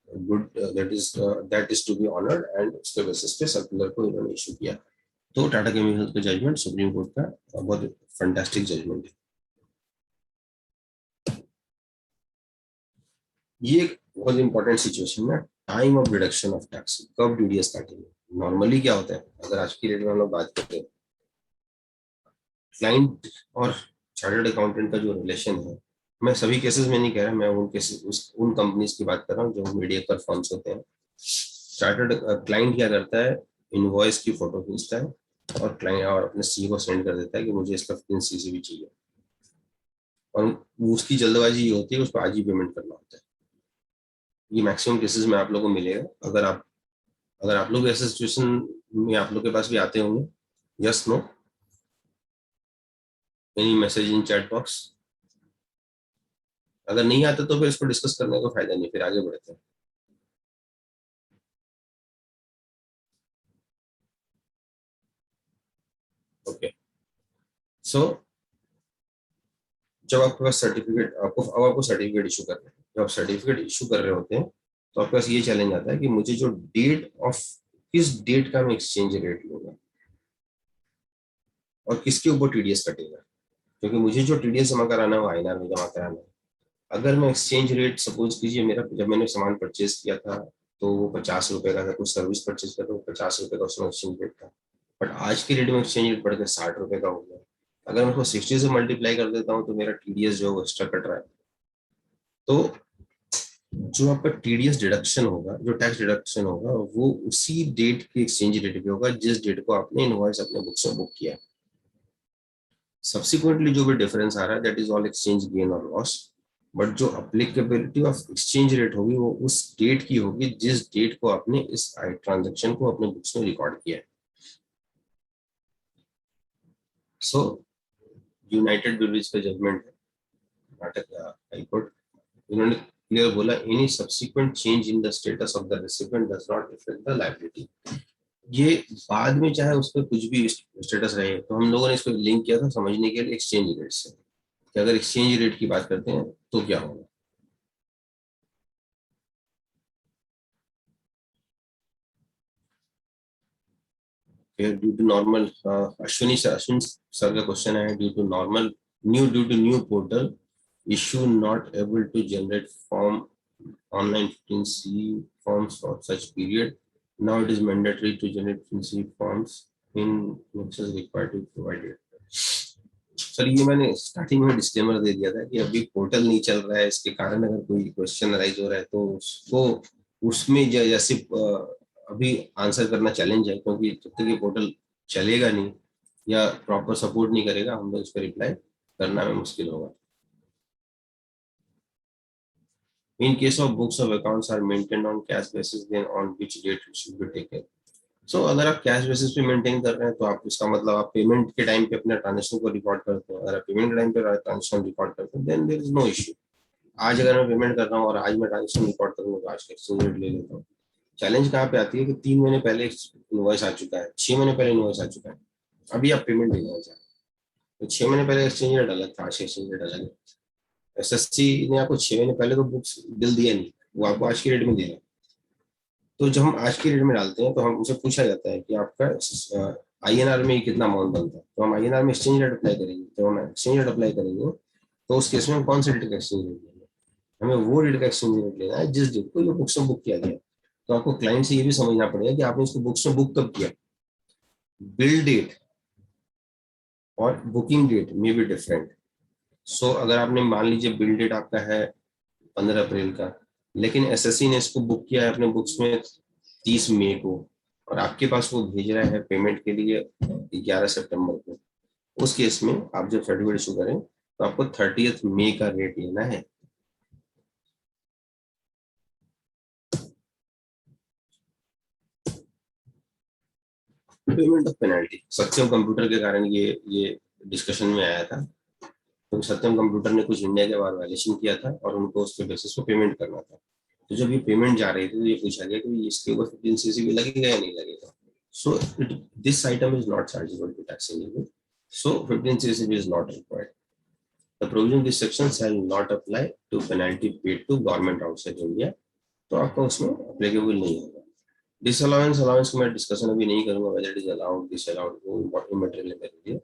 good, that is to be honoured, and उसके बेसिस पे सर्कुलर को इन्होंने इशू किया। तो टाटा केमिकल का जजमेंट सुप्रीम कोर्ट का बहुत फैंटास्टिक जजमेंट है। ये एक बहुत इंपॉर्टेंट सिचुएशन है, time of deduction of tax, कब डीडीएस काटेंगे। नॉर्मली क्या होता है, अगर आज की डेट में हम लोग बात करते हैं, क्लाइंट और चार्टर्ड अकाउंटेंट का जो रिलेशन है, मैं सभी केसेस में नहीं कह रहा, मैं उन केसेस उन कंपनीज की बात कर रहा हूँ जो मीडिएकर फर्म्स होते हैं। चार्टर्ड क्लाइंट क्या करता है, इनवॉइस की फोटो खींचता है और क्लाइंट और अपने सीईओ को सेंड कर देता है कि मुझे इसका 15 भी चाहिए, और उसकी जल्दबाजी ये होती है उसको आज ही पेमेंट करना होता है। ये मैक्सिमम केसेस में आप लोगों को मिलेगा। अगर आप लोग ऐसे सिचुएशन में आप लोग के पास भी आते होंगे, yes no, any message in chat box. अगर नहीं आता तो फिर इसको डिस्कस करने का फायदा नहीं, फिर आगे बढ़ते हैं। ओके, सो जब आपके पास सर्टिफिकेट, आपको सर्टिफिकेट इशू कर रहे हैं, जब आप सर्टिफिकेट इशू कर रहे होते हैं तो आपके पास ये चैलेंज आता है कि मुझे जो डेट ऑफ, किस डेट का मैं एक्सचेंज रेट लूंगा और किसके ऊपर टीडीएस कटेगा, क्योंकि मुझे जो टीडीएस जमा कराना है वो आईएनआर में जमा कराना है। अगर मैं एक्सचेंज रेट, सपोज कीजिए मेरा जब मैंने सामान परचेज किया था तो वो 50 रुपए का था, कुछ सर्विस परचेज किया तो वो 50 रुपए का उसमें एक्सचेंज रेट था, बट आज की डेट में एक्सचेंज रेट बढ़ के 60 रुपए का हो गया। अगर मैं उसको 60 से मल्टीप्लाई कर देता हूँ तो मेरा टीडीएस जो है वो एक्स्ट्रा कट रहा है। तो जो आपका टीडीएस डिडक्शन होगा, जो टैक्स डिडक्शन होगा, वो उसी डेट की एक्सचेंज रेट पे होगा जिस डेट को आपने इनवॉइस अपने बुक से बुक किया। सब्सिक्वेंटली जो भी डिफरेंस आ रहा है that is all exchange gain और लॉस, बट जो अप्लीकेबिलिटी ऑफ एक्सचेंज रेट होगी वो उस डेट की होगी जिस डेट को आपने इस ट्रांजैक्शन को अपने बुक्स में रिकॉर्ड किया है। सो यूनाइटेड ब्रेवरीज का जजमेंट है कर्नाटक हाई कोर्ट, इन्होंने क्लियर बोला, any subsequent change in the status of the recipient does not affect the liability. ये बाद में चाहे उस पर कुछ भी स्टेटस रहे, तो हम लोगों ने इसको लिंक किया था समझने के लिए एक्सचेंज रेट से, कि अगर एक्सचेंज रेट की बात करते हैं तो क्या होगा। Due to normal, Ashwini sir का क्वेश्चन है, due to normal new portal issue not able to generate form online 15C forms for such period. Now it is mandatory to generate 15C forms in nexus required to provide it. Sir ये मैंने starting में disclaimer दे दिया था कि अभी portal नहीं चल रहा है, इसके कारण अगर कोई क्वेश्चन राइज हो रहा है तो उसको उसमें जैसे अभी आंसर करना चैलेंज है, क्योंकि जब तक ये पोर्टल चलेगा नहीं या प्रॉपर सपोर्ट नहीं करेगा हम लोग इस पर रिप्लाई करना में मुश्किल होगा। In case of books of accounts are maintained on cash basis, then on which date it should be taken? So अगर आप कैश बेसिस पे मेंटेन कर रहे हैं तो आप इसका मतलब आप पेमेंट के टाइम पे अपने ट्रांजेक्शन को रिकॉर्ड करते हैं। अगर आप पेमेंट के टाइम पे ट्रांजेक्शन रिकॉर्ड करते हैं then there is no issue. आज अगर मैं पेमेंट कर रहा हूँ और आज मैं ट्रांजेक्शन रिकॉर्ड करूंगा तो आज का एक्सचेंज रेट ले लेता हूँ। चैलेंज कहाँ पे आती है कि 3 महीने पहले इनवॉइस आ चुका है, 6 महीने पहले इनवॉइस आ चुका है, अभी आप पेमेंट नहीं लेना चाह रहे, तो 6 महीने पहले एक्सचेंज रेट अलग था, आज एक्सचेंज रेट अलग है। एसएससी ने आपको 6 महीने पहले तो बुक्स बिल दिया नहीं, वो आपको आज की रेट में दे रहा है। तो जब हम आज की रेट में डालते हैं तो हम उसे पूछा जाता है कि आपका आईएनआर में कितना अमाउंट बनता है, तो हम आईएनआर में एक्सचेंज रेट अप्लाई करेंगे। तो हम एक्सचेंज रेट अप्लाई करेंगे तो उस केस में हम कौन से डेट का एक्सचेंज रेट लेंगे, हमें वो डेट का एक्सचेंज रेट लेना है जिस डेट को ये बुक्स में बुक किया गया। तो आपको क्लाइंट से ये भी समझना पड़ेगा कि आपने इसको बुक्स में बुक कब किया। बिल डेट और बुकिंग डेट में भी डिफरेंट। सो अगर आपने मान लीजिए बिल डेट आपका है 15 अप्रैल का, लेकिन एसएससी ने इसको बुक किया है अपने बुक्स में 30 मई को, और आपके पास वो भेज रहा है पेमेंट के लिए 11 सितंबर को, उस केस में आप जब सर्टिफिकेट इशू करें तो आपको 30 मई का रेट लेना है। Payment of penalty, Satyam computer के कारण ये डिस्कशन में आया था। तो सत्यम कंप्यूटर ने कुछ इंडिया के बाहर वायलेशन किया था और उनको उसके बेसिस पे पेमेंट करना था। तो जब ये पेमेंट जा रही थी तो ये पूछा गया कि इसके ऊपर 15cc भी लगेगा या नहीं लगेगा। So this item is not chargeable to tax eligible, so 15cc is not required. The provision this section shall not apply to penalty paid to government outside India, तो आपका उसमें अप्लीकेबल नहीं होगा। डिसअलाउंस अलाउंस को मैं discussion अभी नहीं करूंगा, whether it is allowed disallowed, वो इंपॉर्टेंट मटेरियल है मेरे लिए।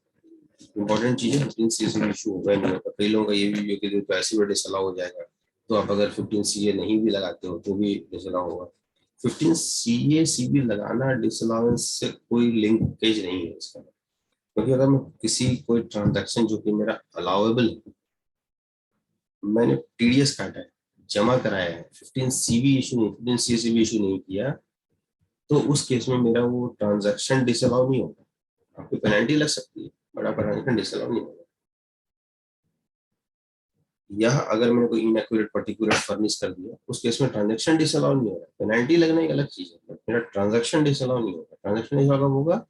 इंपॉर्टेंट चीज है 15 सी से इशू होगा नहीं होगा। कई लोगों का ये भी कि तो ऐसे भी डिसअलाउ हो जाएगा, तो आप अगर 15 सी नहीं भी लगाते हो तो भी डिसअलाउ होगा। 15 सी भी लगाना डिसअलाउंस से कोई लिंकेज नहीं है इसका, क्योंकि अगर मैं किसी कोई ट्रांजैक्शन जो कि मेरा अलाउेबल है, मैंने टीडीएस काटा है, जमा कराया है, 15 सी भी इशू नहीं, 15 सी भी इशू नहीं किया, तो उस केस में मेरा वो ट्रांजैक्शन डिसअलाउ नहीं होगा। आपको पेनल्टी लग सकती है, बड़ा ट्रांजैक्शन डिसअलाउ नहीं होगा। यह अगर मैंने कोई इनएक्यूरेट पर्टिकुलर फर्निश कर दिया, उस केस में ट्रांजैक्शन डिसअलाउ नहीं होगा। पेनल्टी लगना एक अलग चीज है, बट मेरा ट्रांजैक्शन डिसअलाउ नहीं होगा। ट्रांजैक्शन डिसअलाउ होगा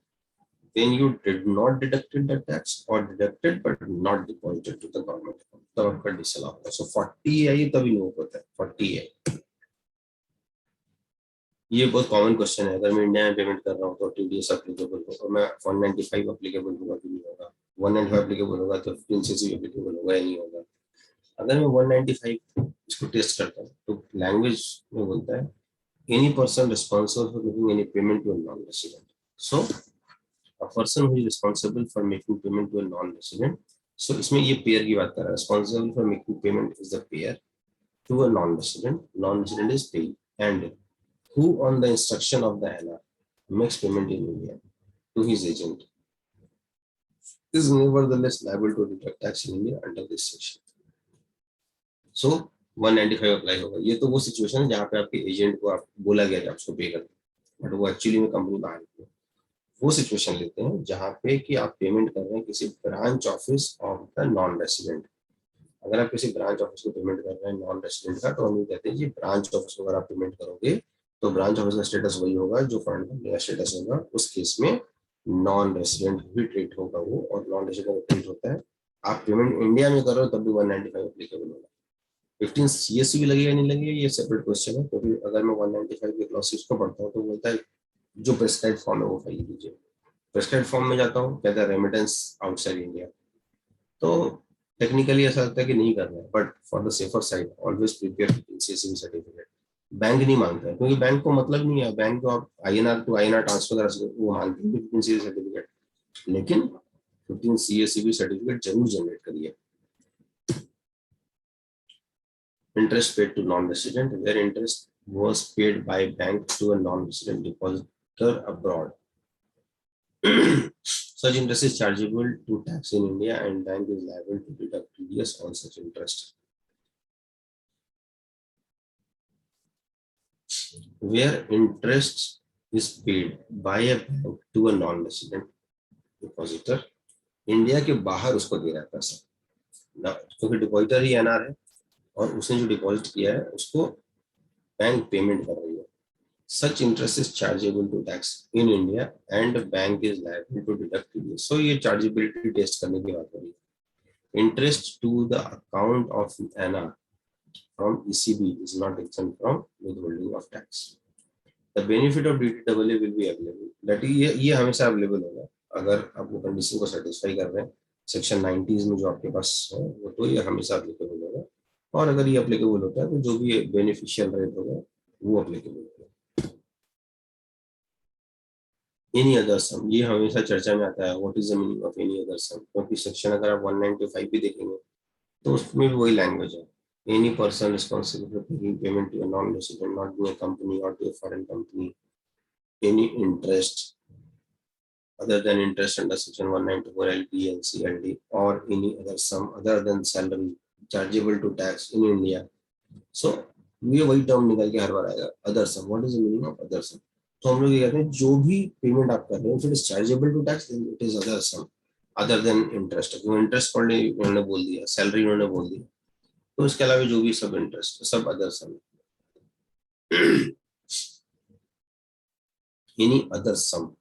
when you did not deducted the tax or deducted but not deposited to the government account, तब आपका डिसअलाउ होगा। सो 40 है, ये तभी नहीं होता है 40 है। ये बहुत कॉमन क्वेश्चन है, अगर मैं इंडिया में पेमेंट कर रहा हूँ तो टीडीएस एप्लीकेबल होगा, मैं 195 एप्लीकेबल होगा कि नहीं होगा, 195 एप्लीकेबल होगा तो 15 सीसी एप्लीकेबल होगा या नहीं होगा। अगर मैं 195 इसको टेस्ट करता हूँ तो लैंग्वेज में बोलता है any person responsible for making any payment to a non resident, so a person who is responsible for making payment to a non-resident, so इसमें ये पेयर की बात कर रहा है, responsible for making payment is the payer to a non-resident is payee, and who on the instruction of the NR makes payment in India to his agent is nevertheless liable to deduct tax in India under this section. So 195 apply होगा। ये तो वो situation है जहाँ पे आपके agent को आप बोला गया कि आप उसको पे कर दो, बट वो एक्चुअली में कंपनी बाहर है। वो सिचुएशन लेते हैं जहाँ पे कि आप पेमेंट कर रहे हैं किसी branch office of the non resident. अगर आप किसी ब्रांच ऑफिस को पेमेंट कर रहे हैं नॉन रेसिडेंट का, तो हम ये कहते हैं कि ब्रांच ऑफिस को अगर आप पेमेंट करोगे तो ब्रांच ऑफिस का स्टेटस वही होगा जो फॉरेन कंपनी का स्टेटस होगा। उस केस में नॉन रेसिडेंट भी ट्रीट होगा वो, और नॉन रेसिडेंट ट्रीट होता है। आप पेमेंट इंडिया में कर रहे हो तब भी 195 एप्लीकेबल होगा। 15 सीएससी भी लगेगा नहीं लगेगा ये सेपरेट क्वेश्चन है, क्योंकि अगर मैं 195 के क्लॉसेस को पढ़ता हूँ तो बोलता है जो प्रेस्क्राइब फॉर्म है वो फाइल कीजिए। प्रेस्क्राइब फॉर्म में जाता हूँ, कहता है रेमिटेंस आउटसाइड इंडिया, तो टेक्निकली ऐसा लगता है कि नहीं करना है, but for the safer side always prepare CSC certificate. Bank नहीं मांगता है, क्योंकि बैंक को मतलब नहीं है, बैंक को आप आईएनआर टू आईएनआर ट्रांसफर करा सकते, वो मांगते हैं 15 सीएससी सर्टिफिकेट, लेकिन 15 सीएससी सर्टिफिकेट जरूर जनरेट करिए। Interest paid to non-resident, where interest was paid by bank to a non-resident depositor abroad. Such interest is chargeable to tax in India, and bank is liable to deduct TDS on such interest. Where interest is paid by a bank to a non-resident depositor, India के बाहर उसको दे रहा है पैसा, क्योंकि depositor ही NR है और उसने जो डिपॉजिट किया है उसको बैंक पेमेंट कर रही है। Such interest is chargeable to tax in India and bank is liable to deduct TDS. So ये chargeability टेस्ट करने की बात हो रही है। Interest to the account of NR from ECB is not exempt from withholding of tax. The benefit of DTAA will be available. That ये हमेशा available होगा अगर आप वो कंडीशन को सेटिस्फाई कर रहे हैं सेक्शन 90s में जो आपके पास है वो, तो ये हमेशा अप्लीकेबल होगा। और अगर ये अप्लीकेबल होता है तो जो भी बेनिफिशियल रेट होगा वो अप्लीकेबल होगा। एनी अदर सम, ये हमेशा चर्चा में आता है, what is the meaning of any other sum, क्योंकि सेक्शन अगर आप 195 भी देखेंगे तो उसमें भी वही लैंग्वेज है, any person responsible for paying payment to a non resident not to a company और to a foreign company, any interest other than interest under section 194 LP LCLD or any other sum other than salary chargeable to tax in India. So ये वही term निकल के हर बार आएगा, other sum. What is the meaning of other sum? तो हम लोग ये कहते हैं जो भी पेमेंट आप कर रहे हैं it is chargeable to tax, then it is other sum other than interest. Interest उन्होंने बोल दिया, सैलरी उन्होंने बोल दिया, तो इसके अलावा जो भी सब इंटरेस्ट सब other sum. Any other sum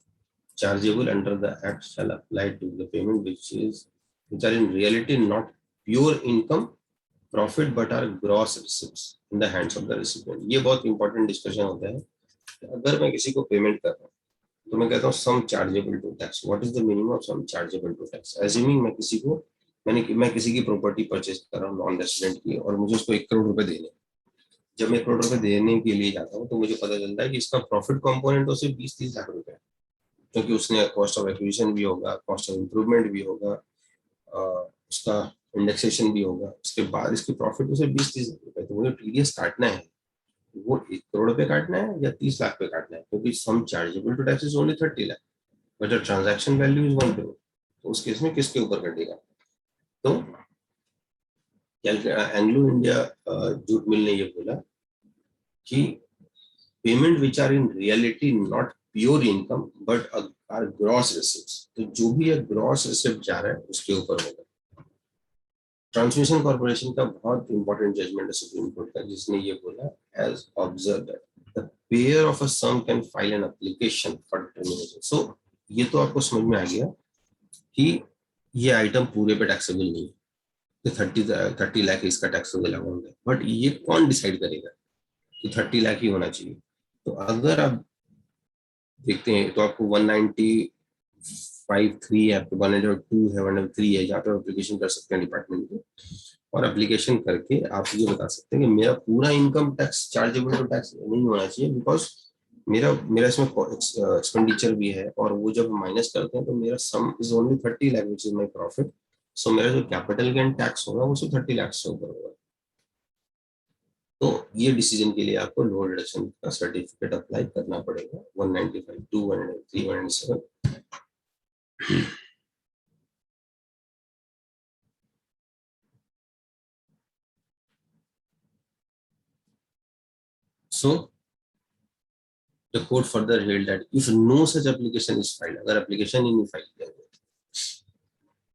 chargeable under the act shall apply to the payment which are in reality not pure income profit but are gross receipts in the hands of the recipient. ये बहुत important discussion होता है। अगर मैं किसी को payment कर रहा हूँ तो मैं कहता हूँ sum chargeable to tax. What is the meaning of sum chargeable to tax? Assuming मैं किसी को मैं किसी की प्रॉपर्टी परचेज कर रहा हूँ नॉन रेसिडेंट की, और मुझे उसको 1 करोड़ रुपए देने। जब मैं 1 करोड़ रुपए देने के लिए जाता हूँ तो मुझे पता चलता है कि इसका प्रॉफिट कंपोनेंट तो सिर्फ 20-30 लाख रुपए है, क्योंकि उसने कॉस्ट ऑफ एक्विजिशन भी होगा, कॉस्ट ऑफ इम्प्रूवमेंट भी होगा, उसका इंडेक्सेशन भी होगा, उसके बाद इसकी प्रॉफिट तो सिर्फ 20-30 लाख रुपए। तो मुझे टीडीएस काटना है, वो 1 करोड़ पे काटना है या 30 लाख पे काटना है, क्योंकि sum chargeable to tax is only 30 lakh, but transaction value is 1 crore. तो उस केस में किसके ऊपर कटेगा? तो एंग्लो इंडिया जूट मिल ने ये बोला कि payment which are in reality not pure income but are gross receipts, तो जो भी ग्रॉस रिसिप्ट जा रहा है उसके ऊपर होगा। ट्रांसमिशन कॉर्पोरेशन का बहुत इंपॉर्टेंट जजमेंट है सुप्रीम कोर्ट का, जिसने ये बोला as observe that the payer of a sum can file an application for determination. So ये तो आपको समझ में आ गया कि ये आइटम पूरे पे टैक्सेबल नहीं है, तो 30 लाख इसका टैक्सेबल अमाउंट है, बट ये कौन डिसाइड करेगा कि 30 लाख ही होना चाहिए? तो अगर आप देखते हैं तो आपको 195(3) है, आपको 102 है, 103 है, जहाँ पे एप्लीकेशन कर सकते हैं डिपार्टमेंट को, और एप्लीकेशन करके आप ये बता सकते हैं कि मेरा पूरा income tax chargeable to tax नहीं होना चाहिए, बिकॉज मेरा मेरा इसमें एक्सपेंडिचर भी है, और वो जब माइनस करते हैं तो मेरा sum is only 30 lakh which is my profit. So मेरा जो कैपिटल गेन टैक्स होगा वो सिर्फ 30 लाख से ऊपर होगा। तो ये डिसीजन के लिए आपको लोअर डिडक्शन का सर्टिफिकेट अप्लाई करना पड़ेगा 195, 2, 103, 107। So the court further held that if no such application is filed, अगर application ही नहीं फाइल किया गया,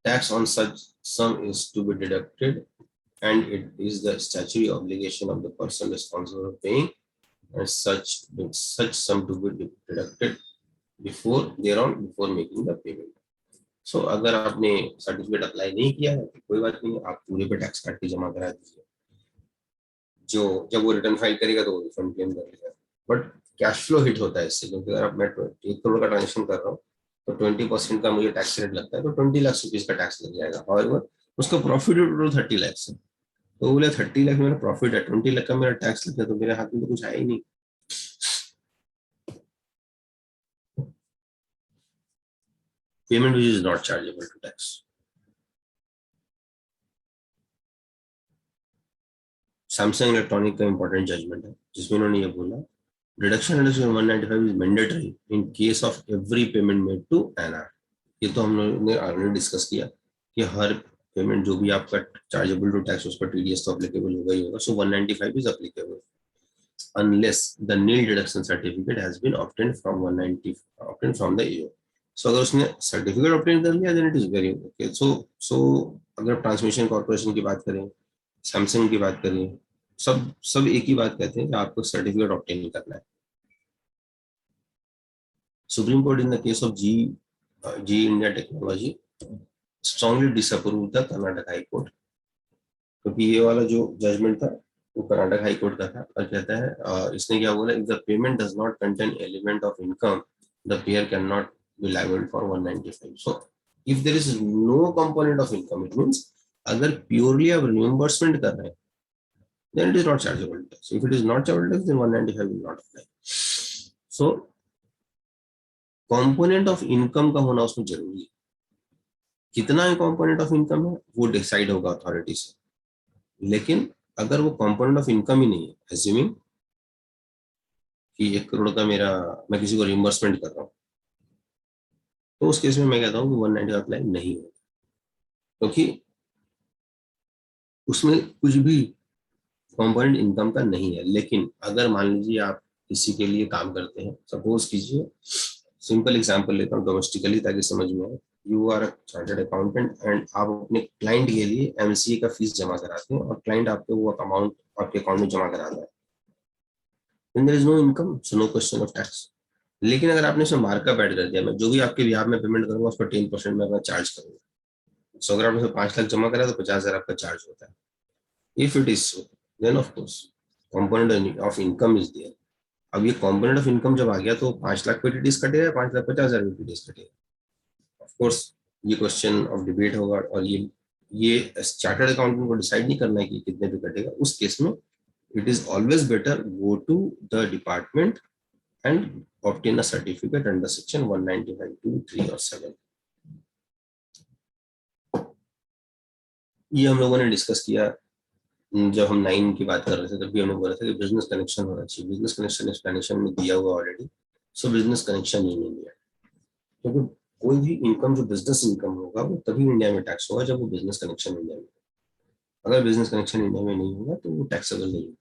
tax on such sum is to be deducted and it is the statutory obligation of the person responsible for paying, and such sum to be deducted before making the payment. So अगर आपने certificate apply नहीं किया है तो कोई बात नहीं, आप पूरे पे टैक्स काट के जमा करा दीजिए, जो जब वो रिटर्न फाइल करेगा तो वो रिफंड क्लेम कर लेगा। बट कैश फ्लो हिट होता है इससे, क्योंकि अगर मैं 1 करोड़ का ट्रांजेक्शन कर रहा हूँ तो 20% का मुझे टैक्स रेट लगता है, तो 20 लाख रुपीज का टैक्स लग जाएगा। और उसका प्रॉफिट टोटल 30 लाख से, तो बोले 30 लाख मेरा प्रॉफिट है, 20 लाख का मेरा टैक्स लग गया, तो मेरे हाथ में तो कुछ आया ही नहीं। Payment which is not chargeable to tax. Samsung electronic का इंपॉर्टेंट जजमेंट है, जिसमें उन्होंने ये बोला reduction under 195 is mandatory in case of every payment made to NR. ये तो हम लोगों ने ऑलरेडी डिस्कस किया कि हर पेमेंट जो भी आपका चार्जेबल टू टैक्स उस पर टीडीएस तो एप्लीकेबल होगा ही होगा। सो 195 is applicable unless the nil deduction certificate has been obtained from 190 obtained from the AO. So अगर उसने सर्टिफिकेट ऑब्टेन कर लिया then it is very okay. So अगर ट्रांसमिशन कॉर्पोरेशन की बात करें, सैमसंग की बात करें, सब एक ही बात कहते हैं कि आपको सर्टिफिकेट ऑब्टेन करना है। Supreme Court in the case of G India technology strongly disapprove the Karnataka high court, क्योंकि ये वाला जो जजमेंट था वो कर्नाटक हाई कोर्ट का था, और कहता है इसने क्या बोला, if the payment does not contain element of income the payer can not be liable for 195। So if there is no component of income, it means अगर प्योरली आप रिइंबर्समेंट कर रहे हैं then it is not chargeable tax. If it is not chargeable tax, then 195 will not apply. So component of income का होना उसमें जरूरी है। कितना कंपोनेंट ऑफ इनकम है वो डिसाइड होगा अथॉरिटी से, लेकिन अगर वो कंपोनेंट ऑफ इनकम ही नहीं है, एज्यूमिंग कि 1 करोड़ का मैं किसी को रिइंबर्समेंट कर रहा हूँ, तो उस केस में मैं कहता हूँ कि 195 अप्लाई नहीं होगा, क्योंकि उसमें कुछ भी कंपोनेंट इनकम का नहीं है। लेकिन अगर मान लीजिए आप किसी के लिए काम करते हैं, सपोज कीजिए, सिंपल एग्जांपल लेता हूँ डोमेस्टिकली ताकि समझ में आए, you are a chartered accountant and आप अपने क्लाइंट के लिए एमसीए का फीस जमा कराते हैं, और क्लाइंट आपको वो अमाउंट आपके अकाउंट में जमा कराता है, then there is no income, so no question of tax. लेकिन अगर आपने इसमें मार्कअप ऐड कर दिया, मैं जो भी आपके बिहार में पेमेंट करूंगा उस पर 10% में अपना चार्ज करूंगा, सो अगर आपने 5 लाख जमा करा तो 50,000 आपका चार्ज होता है। If it is so then of course component of income is there. अब ये कंपोनेंट ऑफ इनकम जब आ गया तो 5 लाख पे टीडीएस कटेगा, 5,50,000 पे टीडीएस कटेगा। ऑफ कोर्स ये क्वेश्चन ऑफ डिबेट होगा, और ये ये चार्टर्ड अकाउंटेंट को डिसाइड नहीं करना है कि कितने पे कटेगा, उस केस में it is always better go to the department and obtain a certificate under section 195 2 3 और 7। ये हम लोगों ने डिस्कस किया जब हम 9 की बात कर रहे थे, तब भी हमने बोला था कि बिजनेस कनेक्शन होना चाहिए। बिजनेस कनेक्शन एक्सप्लेनेशन में दिया हुआ ऑलरेडी, सो बिजनेस कनेक्शन ही नहीं दिया, क्योंकि कोई भी इनकम जो बिजनेस इनकम होगा वो तभी इंडिया में टैक्स होगा जब वो बिजनेस कनेक्शन इंडिया में, अगर बिजनेस कनेक्शन इंडिया में नहीं होगा तो वो टैक्सेबल नहीं होगा,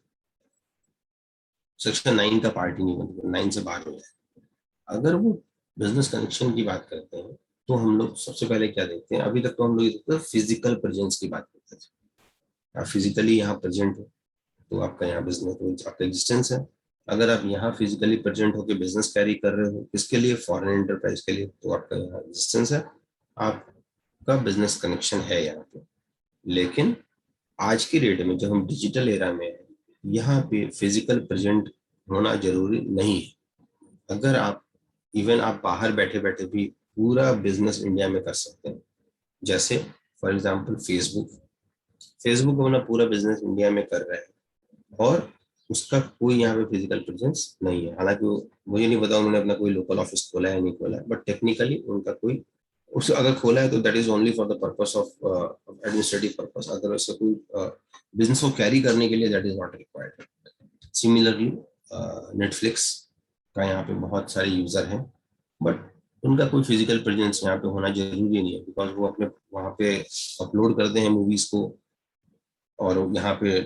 सेक्शन 9 का पार्ट ही नहीं बनता, 9 से बाहर हो जाए। अगर वो बिजनेस कनेक्शन की बात करते हैं तो हम लोग सबसे पहले क्या देखते हैं, अभी तक तो हम लोग ये देखते हैं फिजिकल प्रेजेंस की बात करते थे। आप फिजिकली यहाँ प्रेजेंट हो तो आपका यहाँ बिजनेस, आपका एग्जिस्टेंस है। अगर आप यहाँ फिजिकली प्रेजेंट होकर बिजनेस कैरी कर रहे हो, किसके लिए, फॉरेन एंटरप्राइज के लिए, तो आपका यहाँ एग्जिस्टेंस है, आपका बिजनेस कनेक्शन है यहाँ पे। लेकिन आज की डेट में जब हम डिजिटल एरा में है, यहाँ पे फिजिकल प्रेजेंट होना जरूरी नहीं है। अगर आप इवन आप बाहर बैठे बैठे भी पूरा बिजनेस इंडिया में कर सकते हैं, जैसे फॉर एग्जांपल फेसबुक फेसबुक अपना पूरा बिजनेस इंडिया में कर रहा है और उसका कोई यहाँ पे फिजिकल प्रेजेंस नहीं है। हालांकि मुझे नहीं पता उन्होंने अपना कोई लोकल ऑफिस खोला है नहीं खोला है, बट टेक्निकली उनका कोई, उसे अगर खोला है तो that is only for the purpose of administrative purpose, otherwise कोई बिजनेस को कैरी करने के लिए that is not required. Similarly Netflix का यहाँ पे बहुत सारे यूजर हैं, बट उनका कोई फिजिकल प्रेजेंस यहाँ पे होना जरूरी नहीं है, बिकॉज वो अपने वहाँ पे अपलोड करते हैं मूवीज को और यहाँ पे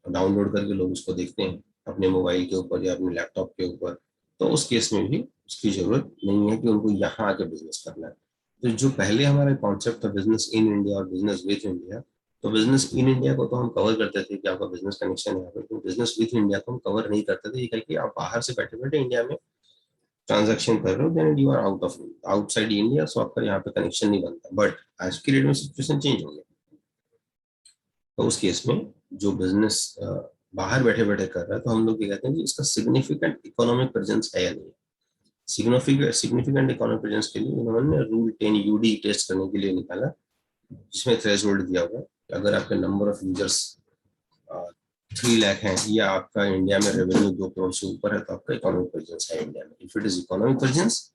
डाउनलोड करके लोग उसको देखते हैं अपने मोबाइल के ऊपर या अपने लैपटॉप के ऊपर। तो उस केस में भी उसकी जरूरत नहीं है कि उनको यहाँ आके बिजनेस करना है। तो जो पहले हमारा कॉन्सेप्ट था बिजनेस इन इंडिया और बिजनेस विथ इंडिया, तो बिजनेस इन इंडिया को तो हम कवर करते थे कि आपका बिजनेस कनेक्शन है, तो बिजनेस विथ इंडिया को हम कवर नहीं करते थे, ये करके आप बाहर से बैठे बैठे इंडिया में ट्रांजैक्शन कर रहे हो, then you are out of outside India, so आपका यहाँ पे कनेक्शन नहीं बनता। बट आज की डेट में सिचुएशन चेंज हो गया, तो उस केस में जो बिजनेस बाहर बैठे बैठे कर रहा है, तो हम लोग ये कहते हैं कि इसका सिग्निफिकेंट इकोनॉमिक प्रेजेंस है या नहीं। सिग्निफिकेंट इकोनॉमिक प्रेजेंस के लिए उन्होंने रूल 10 यूडी टेस्ट करने के लिए निकाला, जिसमें थ्रेशोल्ड दिया हुआ है कि अगर आपके नंबर ऑफ यूजर्स 3 लाख है या आपका इंडिया में रेवेन्यू 2 करोड़ से ऊपर है, तो आपका इकोनॉमिक प्रेजेंस है इंडिया में। If it is economic presence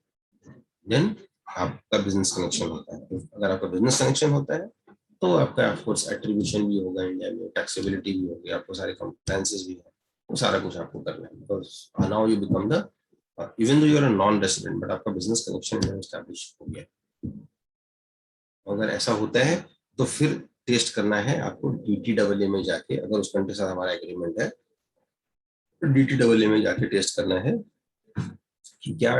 then आपका बिजनेस कनेक्शन होता है। अगर आपका बिजनेस कनेक्शन होता है तो आपका ऑफकोर्स एट्रीब्यूशन भी होगा इंडिया में, टैक्सेबिलिटी भी होगी, आपको सारे कंप्लायंसेस भी है, वो सारा कुछ आपको करना है, because now you become the even though you are a non resident, but आपका बिजनेस कनेक्शन एस्टैब्लिश हो गया। अगर ऐसा होता है तो फिर टेस्ट करना है आपको DTAA में जाके, अगर उस कंट्री से हमारा एग्रीमेंट है तो DTAA में जाके टेस्ट करना है कि क्या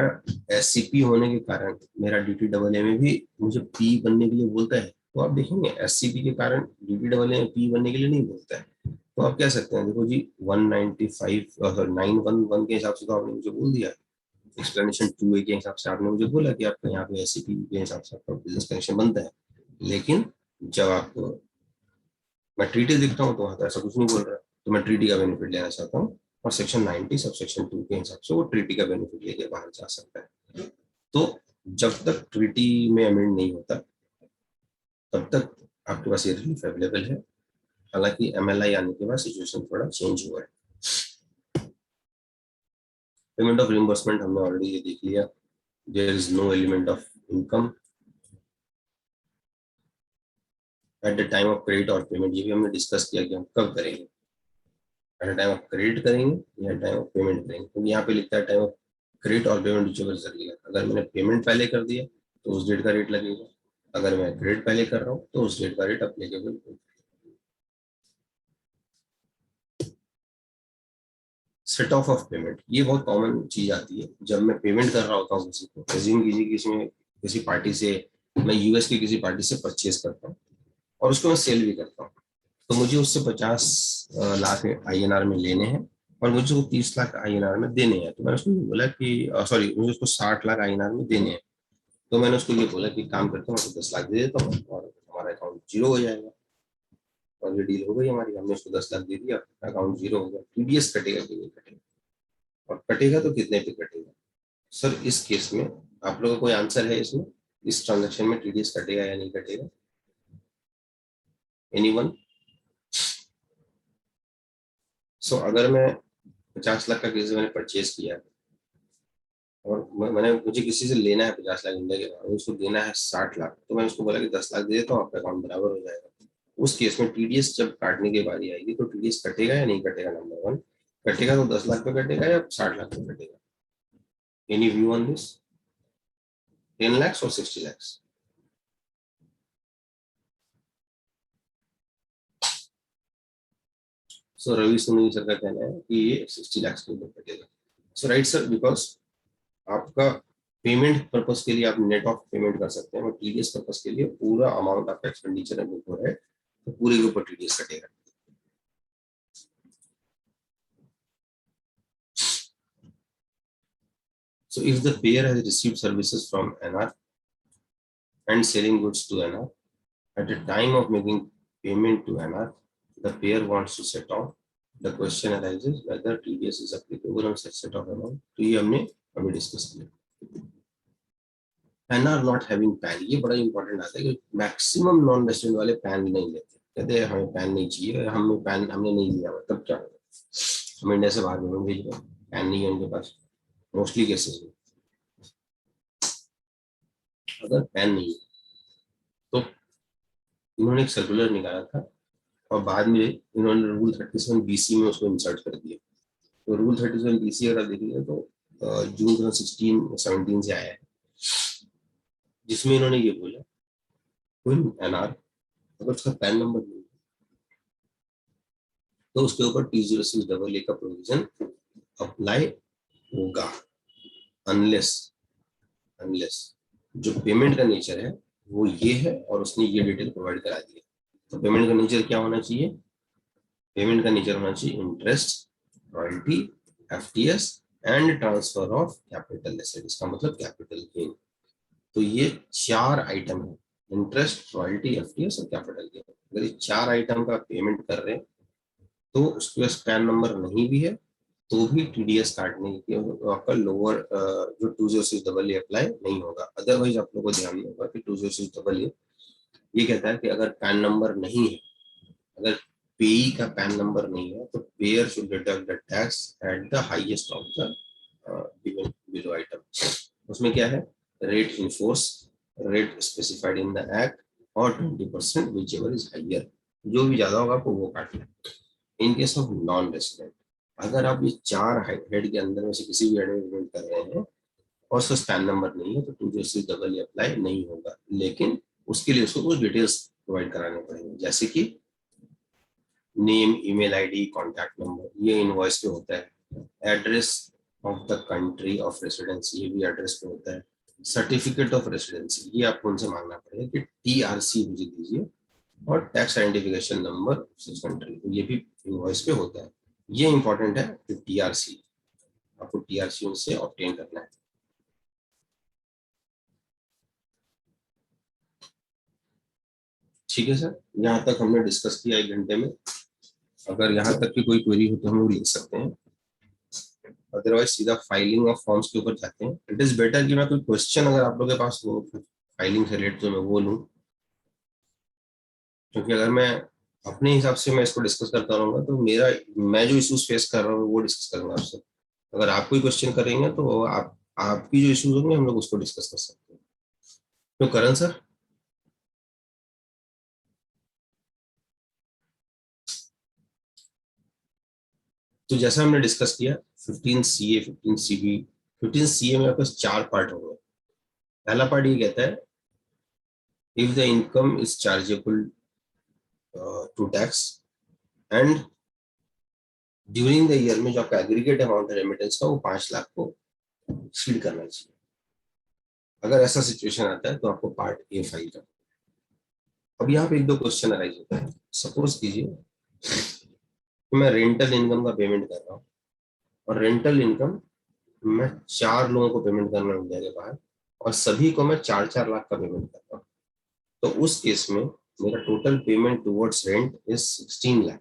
SCP होने के कारण मेरा DTAA में भी मुझे P बनने के लिए बोलता है। तो आप देखेंगे SCP के कारण DTAA में P बनने के लिए नहीं बोलता है, तो आप कह सकते हैं देखो जी 911 के हिसाब से तो आपने मुझे बोल दिया, एक्सप्लेनेशन 2A के हिसाब से आपने मुझे बोला कि आपका यहाँ पे SCP के हिसाब से आपका बिजनेस कनेक्शन बनता है, लेकिन जब आपको मैं ट्रीटी देखता हूँ तो वहाँ तो ऐसा कुछ नहीं बोल रहा, तो मैं ट्रीटी का बेनिफिट लेना चाहता हूँ और सेक्शन 90 सब सेक्शन 2 के हिसाब से वो ट्रीटी का बेनिफिट लेके बाहर जा सकता है। तो जब तक ट्रीटी में अमेंड नहीं होता तब तक आपके पास ये रिलीफ अवेलेबल है। हालांकि MLI आने के बाद सिचुएशन थोड़ा चेंज हुआ है। पेमेंट ऑफ रिइंबर्समेंट हमने ऑलरेडी ये देख लिया, there is no element of income at the time of credit और पेमेंट, ये भी हमने डिस्कस किया कि हम कब करेंगे, at the time of credit करेंगे या टाइम ऑफ पेमेंट करेंगे। तो यहाँ पे लिखता है टाइम ऑफ क्रेडिट और पेमेंट whichever जरिए, अगर मैंने पेमेंट पहले कर दिया तो उस डेट का रेट लगेगा, अगर मैं क्रेडिट पहले कर रहा हूँ तो उस डेट का rate applicable. Set of payment, ये बहुत कॉमन चीज आती है जब मैं पेमेंट कर रहा होता हूँ किसी को। एज्यूम कीजिए कि इसमें किसी पार्टी से मैं US की किसी पार्टी से परचेज करता हूँ और उसको मैं सेल भी करता हूँ, तो मुझे उससे 50 लाख INR में लेने हैं और मुझे वो 30 लाख INR में देने हैं। तो मैंने उसको ये बोला कि सॉरी, मुझे उसको 60 लाख INR में देने हैं, तो मैंने उसको ये बोला कि काम करता हूँ, मैं 10 लाख दे देता हूँ और हमारा अकाउंट जीरो हो जाएगा। और ये डील हो गई हमारी, हमने उसको 10 लाख दे दिया, अकाउंट जीरो हो गया। TDS कटेगा कि नहीं कटेगा, और कटेगा तो कितने पे कटेगा? सर इस केस में आप लोगों का कोई आंसर है इसमें, इस ट्रांजेक्शन में TDS कटेगा या नहीं कटेगा? एनीवन? सो अगर मैं 50 लाख का किसी मैंने परचेज किया और मैंने मुझे किसी से लेना है 50 लाख इंडिया के बाद, उसको देना है 60 लाख, तो मैं उसको बोला कि 10 लाख दे देता हूँ, आपका अकाउंट बराबर हो जाएगा। उस केस में टीडीएस जब काटने की बारी आएगी तो टीडीएस कटेगा या नहीं कटेगा? नंबर वन, कटेगा तो 10 लाख पे कटेगा या 60 लाख पे कटेगा? Any view on this? 10 lakhs और 60 lakhs? सो रवि सुनील सर का कहना है कि ये 60 lakhs के ऊपर कटेगा। सो राइट सर, बिकॉज आपका पेमेंट पर्पस के लिए आप नेट ऑफ पेमेंट कर सकते हैं, और टीडीएस पर्पस के लिए पूरा अमाउंट आपका एक्सपेंडिचर में बुक हो रहा है, तो पूरे के ऊपर टीडीएस कटेगा। So if the payer has received services from NR and selling goods to NR, at the time of making payment to NR, the payer wants to set off. The question arises whether TDS is applicable on such set of amount. तो ये हमने अभी discuss किया। NR not having PAN, ये बड़ा important आता है कि मैक्सिमम नॉन रेजिडेंट वाले पैन नहीं लेते, कहते हैं हमें पैन नहीं चाहिए, हमें पैन हमने नहीं लिया, तब क्या होगा? हम इंडिया से बाहर में भेज रहे हैं, पैन नहीं है उनके पास मोस्टली केसेस में। अगर पैन नहीं है तो इन्होंने एक सर्कुलर निकाला था और बाद में इन्होंने रूल 37 BC में उसको इंसर्ट कर दिया। तो रूल 37 BC अगर आप देखिए तो जून 2016-17 से आया है, जिसमें इन्होंने ये बोला कोई एनआर अगर उसका पैन नंबर नहीं तो उसके ऊपर T06AA का प्रोविजन अप्लाई होगा, अनलेस जो पेमेंट का नेचर है वो ये है और उसने ये डिटेल प्रोवाइड करा दिया। तो पेमेंट का नेचर क्या होना चाहिए? पेमेंट का नेचर होना चाहिए interest, royalty, FTS and transfer of capital asset, इसका मतलब कैपिटल गेन। तो ये 4 आइटम है, इंटरेस्ट, रॉयल्टी, एफटीएस और कैपिटल गेन। अगर ये 4 आइटम का पेमेंट कर रहे हैं तो उसके पास पैन नंबर नहीं भी है तो भी टीडीएस काटने की आपका लोअर जो 206AA अप्लाई नहीं होगा। अदरवाइज आप लोगों को ध्यान में होगा कि 206AA ये कहता है कि अगर पैन नंबर नहीं है, अगर पेई का पैन नंबर नहीं है तो pair should deduct the tax at the highest of the given below item. उसमें क्या है? Rate in force, rate specified in the act और 20% विच एवर इज हाइयर, जो भी ज्यादा होगा आपको वो काटना है। इन केस ऑफ नॉन रेसिडेंट, अगर आप ये 4 हेड के अंदर में से किसी भी हेड में पेमेंट कर रहे हैं और उसका पैन नंबर नहीं है तो 206AA अप्लाई नहीं होगा, लेकिन उसके लिए उसको कुछ डिटेल्स प्रोवाइड कराने पड़ेंगे, जैसे कि name, email ID, contact number, ये इनवॉइस पे होता है। Address of the country of residency, ये भी एड्रेस पे होता है। सर्टिफिकेट ऑफ रेसिडेंसी, ये आपको उनसे मांगना पड़ेगा कि TRC मुझे दीजिए, और टैक्स आइडेंटिफिकेशन नंबर कंट्री, तो ये भी इनवॉइस पे होता है। ये इंपॉर्टेंट है कि TRC, आपको TRC उनसे ऑब्टेन करना है। ठीक है सर, यहाँ तक हमने डिस्कस किया 1 घंटे में। अगर यहाँ तक की कोई क्वेरी हो तो हम लोग लिख सकते हैं, अदरवाइज सीधा फाइलिंग ऑफ फॉर्म्स के ऊपर जाते हैं। इट इज बेटर कि मैं कोई क्वेश्चन अगर आप लोगों के पास हो फाइलिंग से रिलेटेड तो मैं वो लूँ, क्योंकि अगर मैं अपने हिसाब से मैं इसको डिस्कस करता रहूंगा तो मैं जो इश्यूज फेस कर रहा हूँ वो डिस्कस करूंगा आपसे। अगर आप कोई क्वेश्चन करेंगे तो आपकी जो इश्यूज होंगे हम लोग उसको डिस्कस कर सकते हैं। तो करण सर, तो जैसा हमने डिस्कस किया 15CA, 15CB, 15CA में आपके 4 पार्ट होंगे। पहला पार्ट ये कहता है if the income is chargeable to tax and during the year में जो आपका एग्रीगेट अमाउंट है रेमिटेंस का वो 5 लाख को एक्सीड करना चाहिए। अगर ऐसा सिचुएशन आता है तो आपको पार्ट ए फाइल करना। अब यहाँ पे 1-2 क्वेश्चन अराइज होता है। सपोज कीजिए कि मैं रेंटल इनकम का पेमेंट कर रहा हूँ और रेंटल इनकम मैं 4 लोगों को पेमेंट करना इंडिया के बाहर और सभी को मैं 4-4 लाख का पेमेंट कर रहा हूँ, तो उस केस में मेरा total payment towards rent is 16 lakh.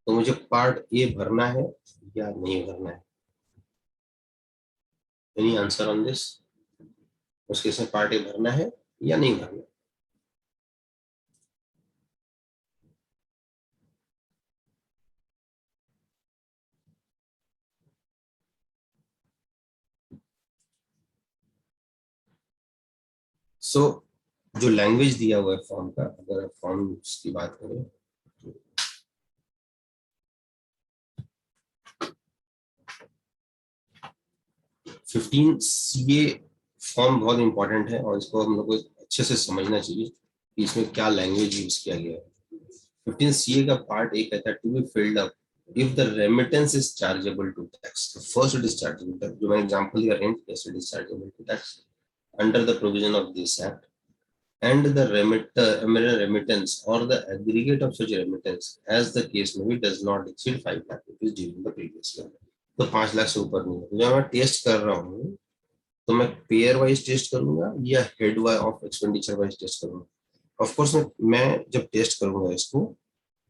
तो मुझे पार्ट ए भरना है या नहीं भरना है? Any answer on this? उस केस में पार्ट ए भरना है या नहीं भरना? सो जो लैंग्वेज दिया हुआ है फॉर्म का, अगर आप फॉर्म्स की बात करें तो 15 CA फॉर्म बहुत इंपॉर्टेंट है और इसको हम लोग को अच्छे से समझना चाहिए कि इसमें क्या लैंग्वेज यूज किया गया है। 15 CA का पार्ट ए कहता है to be filled up if the remittance is chargeable to tax. So first it is chargeable tax. जो मैंने example दिया rent, yes it is chargeable to tax under the provision of this act, and the remittance or the aggregate of such remittance as the case may be does not exceed 5 lakh rupees during the previous year. तो 5 लाख से ऊपर नहीं है। जब मैं test कर रहा हूँ तो मैं पेयर वाइज टेस्ट करूंगा या head wise of expenditure wise test करूंगा। ऑफ कोर्स मैं जब टेस्ट करूंगा इसको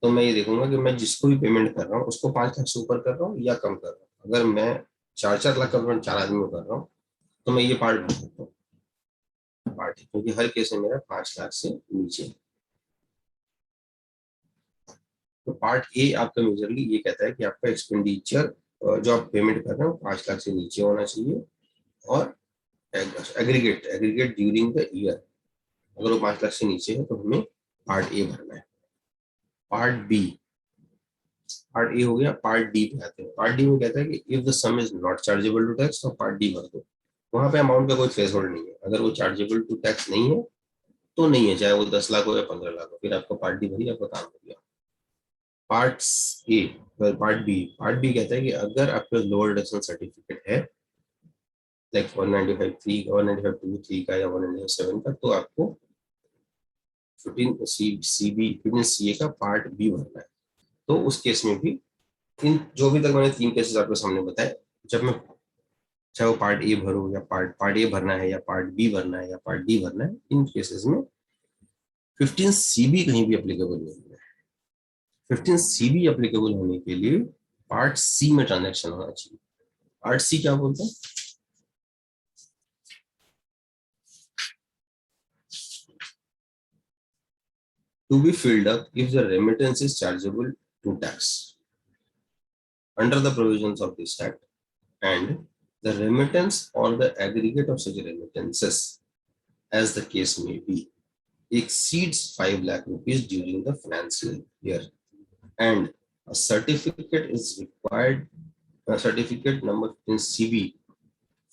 तो मैं ये देखूंगा कि मैं जिसको भी पेमेंट कर रहा हूँ उसको 5 लाख से ऊपर कर रहा हूँ या कम कर रहा हूँ। अगर मैं 4-4 लाख का पेमेंट 4 आदमी में कर रहा हूँ तो मैं ये पार्ट भर सकता हूँ पार्ट, क्योंकि हर केस में मेरा 5 लाख से नीचे। तो पार्ट ए आपका मेजरली ये कहता है कि आपका एक्सपेंडिचर जो आप पेमेंट कर रहे हो 5 लाख से नीचे होना चाहिए और एग्रीगेट ड्यूरिंग द ईयर अगर वो 5 लाख से नीचे है तो हमें पार्ट ए भरना है। पार्ट ए हो गया। पार्ट डी पे आते हैं। पार्ट डी में कहता है कि if the sum is not chargeable to tax तो पार्ट डी भर दो। वहां पे अमाउंट का कोई थ्रेशोल्ड नहीं है। अगर वो चार्जेबल टू टैक्स नहीं है तो नहीं है, चाहे वो 10 लाख हो या 15 लाख हो, फिर आपका पार्ट डी भरी, आपका काम हो गया। पार्ट ए पार्ट बी कहता है कि अगर आपके लोअर डिडक्शन सर्टिफिकेट है लाइक 195(3) 195(2)(3) का या 197 का, तो आपको 15 CA का पार्ट बी भरना है। तो उस केस में भी इन जो भी तक मैंने 3 केसेस आपके सामने बताए, जब मैं चाहे वो पार्ट ए भरूं या पार्ट ए भरना है या पार्ट बी भरना है या पार्ट डी भरना है, इन केसेस में 15CB कहीं भी एप्लीकेबल नहीं है। 15CB एप्लीकेबल होने के लिए पार्ट सी में ट्रांजैक्शन होना चाहिए। पार्ट सी क्या बोलते हैं? To be filled up if the remittance is chargeable to tax under the provisions of this act, and the remittance or the aggregate of such remittances as the case may be exceeds 5 lakh rupees during the financial year, and a certificate is required, certificate number 15CB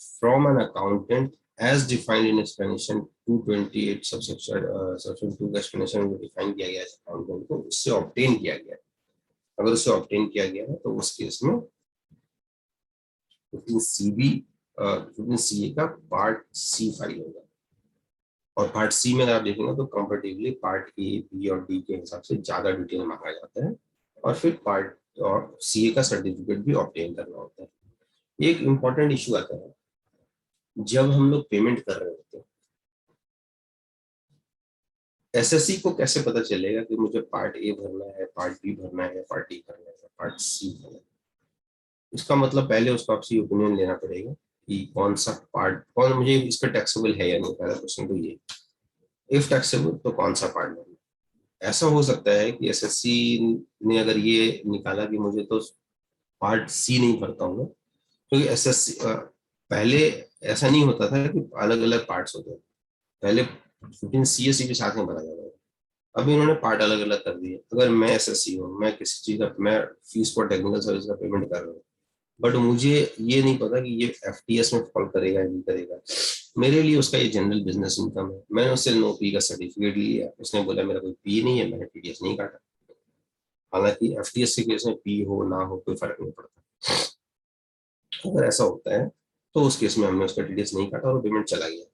from an accountant as defined in explanation 228 subsection 2 का explanation में define किया गया है accountant को, उससे obtain किया गया है। अगर उससे ऑब्टेन किया गया है तो उस केस में 15CA का पार्ट सी फाइल होगा। और पार्ट सी में आप देखेंगे तो कंपेरेटिवली पार्ट ए, बी और डी के हिसाब से ज्यादा डिटेल मांगा जाता है और फिर पार्ट और सीए का सर्टिफिकेट भी ऑब्टेन करना होता है। एक इंपॉर्टेंट इशू आता है जब हम लोग पेमेंट कर रहे होते हैं, एसएससी को कैसे पता चलेगा कि मुझे पार्ट ए भरना है, पार्ट बी भरना है, पार्ट डी भरना है, पार्ट सी भरना है? इसका मतलब पहले उसको आपसे ओपिनियन लेना पड़ेगा कि कौन सा पार्ट, कौन मुझे इस पर टैक्सेबल है या नहीं। पहला क्वेश्चन तो ये, इफ टैक्सेबल तो कौन सा पार्ट भरना है। ऐसा हो सकता है कि एसएससी ने अगर ये निकाला कि मुझे तो पार्ट सी नहीं भरता हूँ, क्योंकि एसएससी पहले ऐसा नहीं होता था कि अलग अलग पार्ट्स होते हैं। पहले 15CA भी साथ में भरा जाता था। अभी इन्होंने पार्ट अलग अलग कर दिए। अगर मैं एसएससी हूँ, मैं किसी चीज का, मैं फीस फॉर टेक्निकल सर्विस का पेमेंट कर रहा हूँ, बट मुझे ये नहीं पता कि ये एफटीएस में फॉल करेगा या नहीं करेगा। मेरे लिए उसका ये जनरल बिजनेस इनकम है। मैंने उससे नो पी का सर्टिफिकेट लिया, उसने बोला मेरा कोई पी नहीं है, मैंने टीडीएस नहीं काटा। हालांकि एफटीएस के केस में पी हो ना हो कोई फर्क नहीं पड़ता। अगर ऐसा होता है तो उस केस में हमने उसका टीडीएस नहीं काटा और पेमेंट चला गया।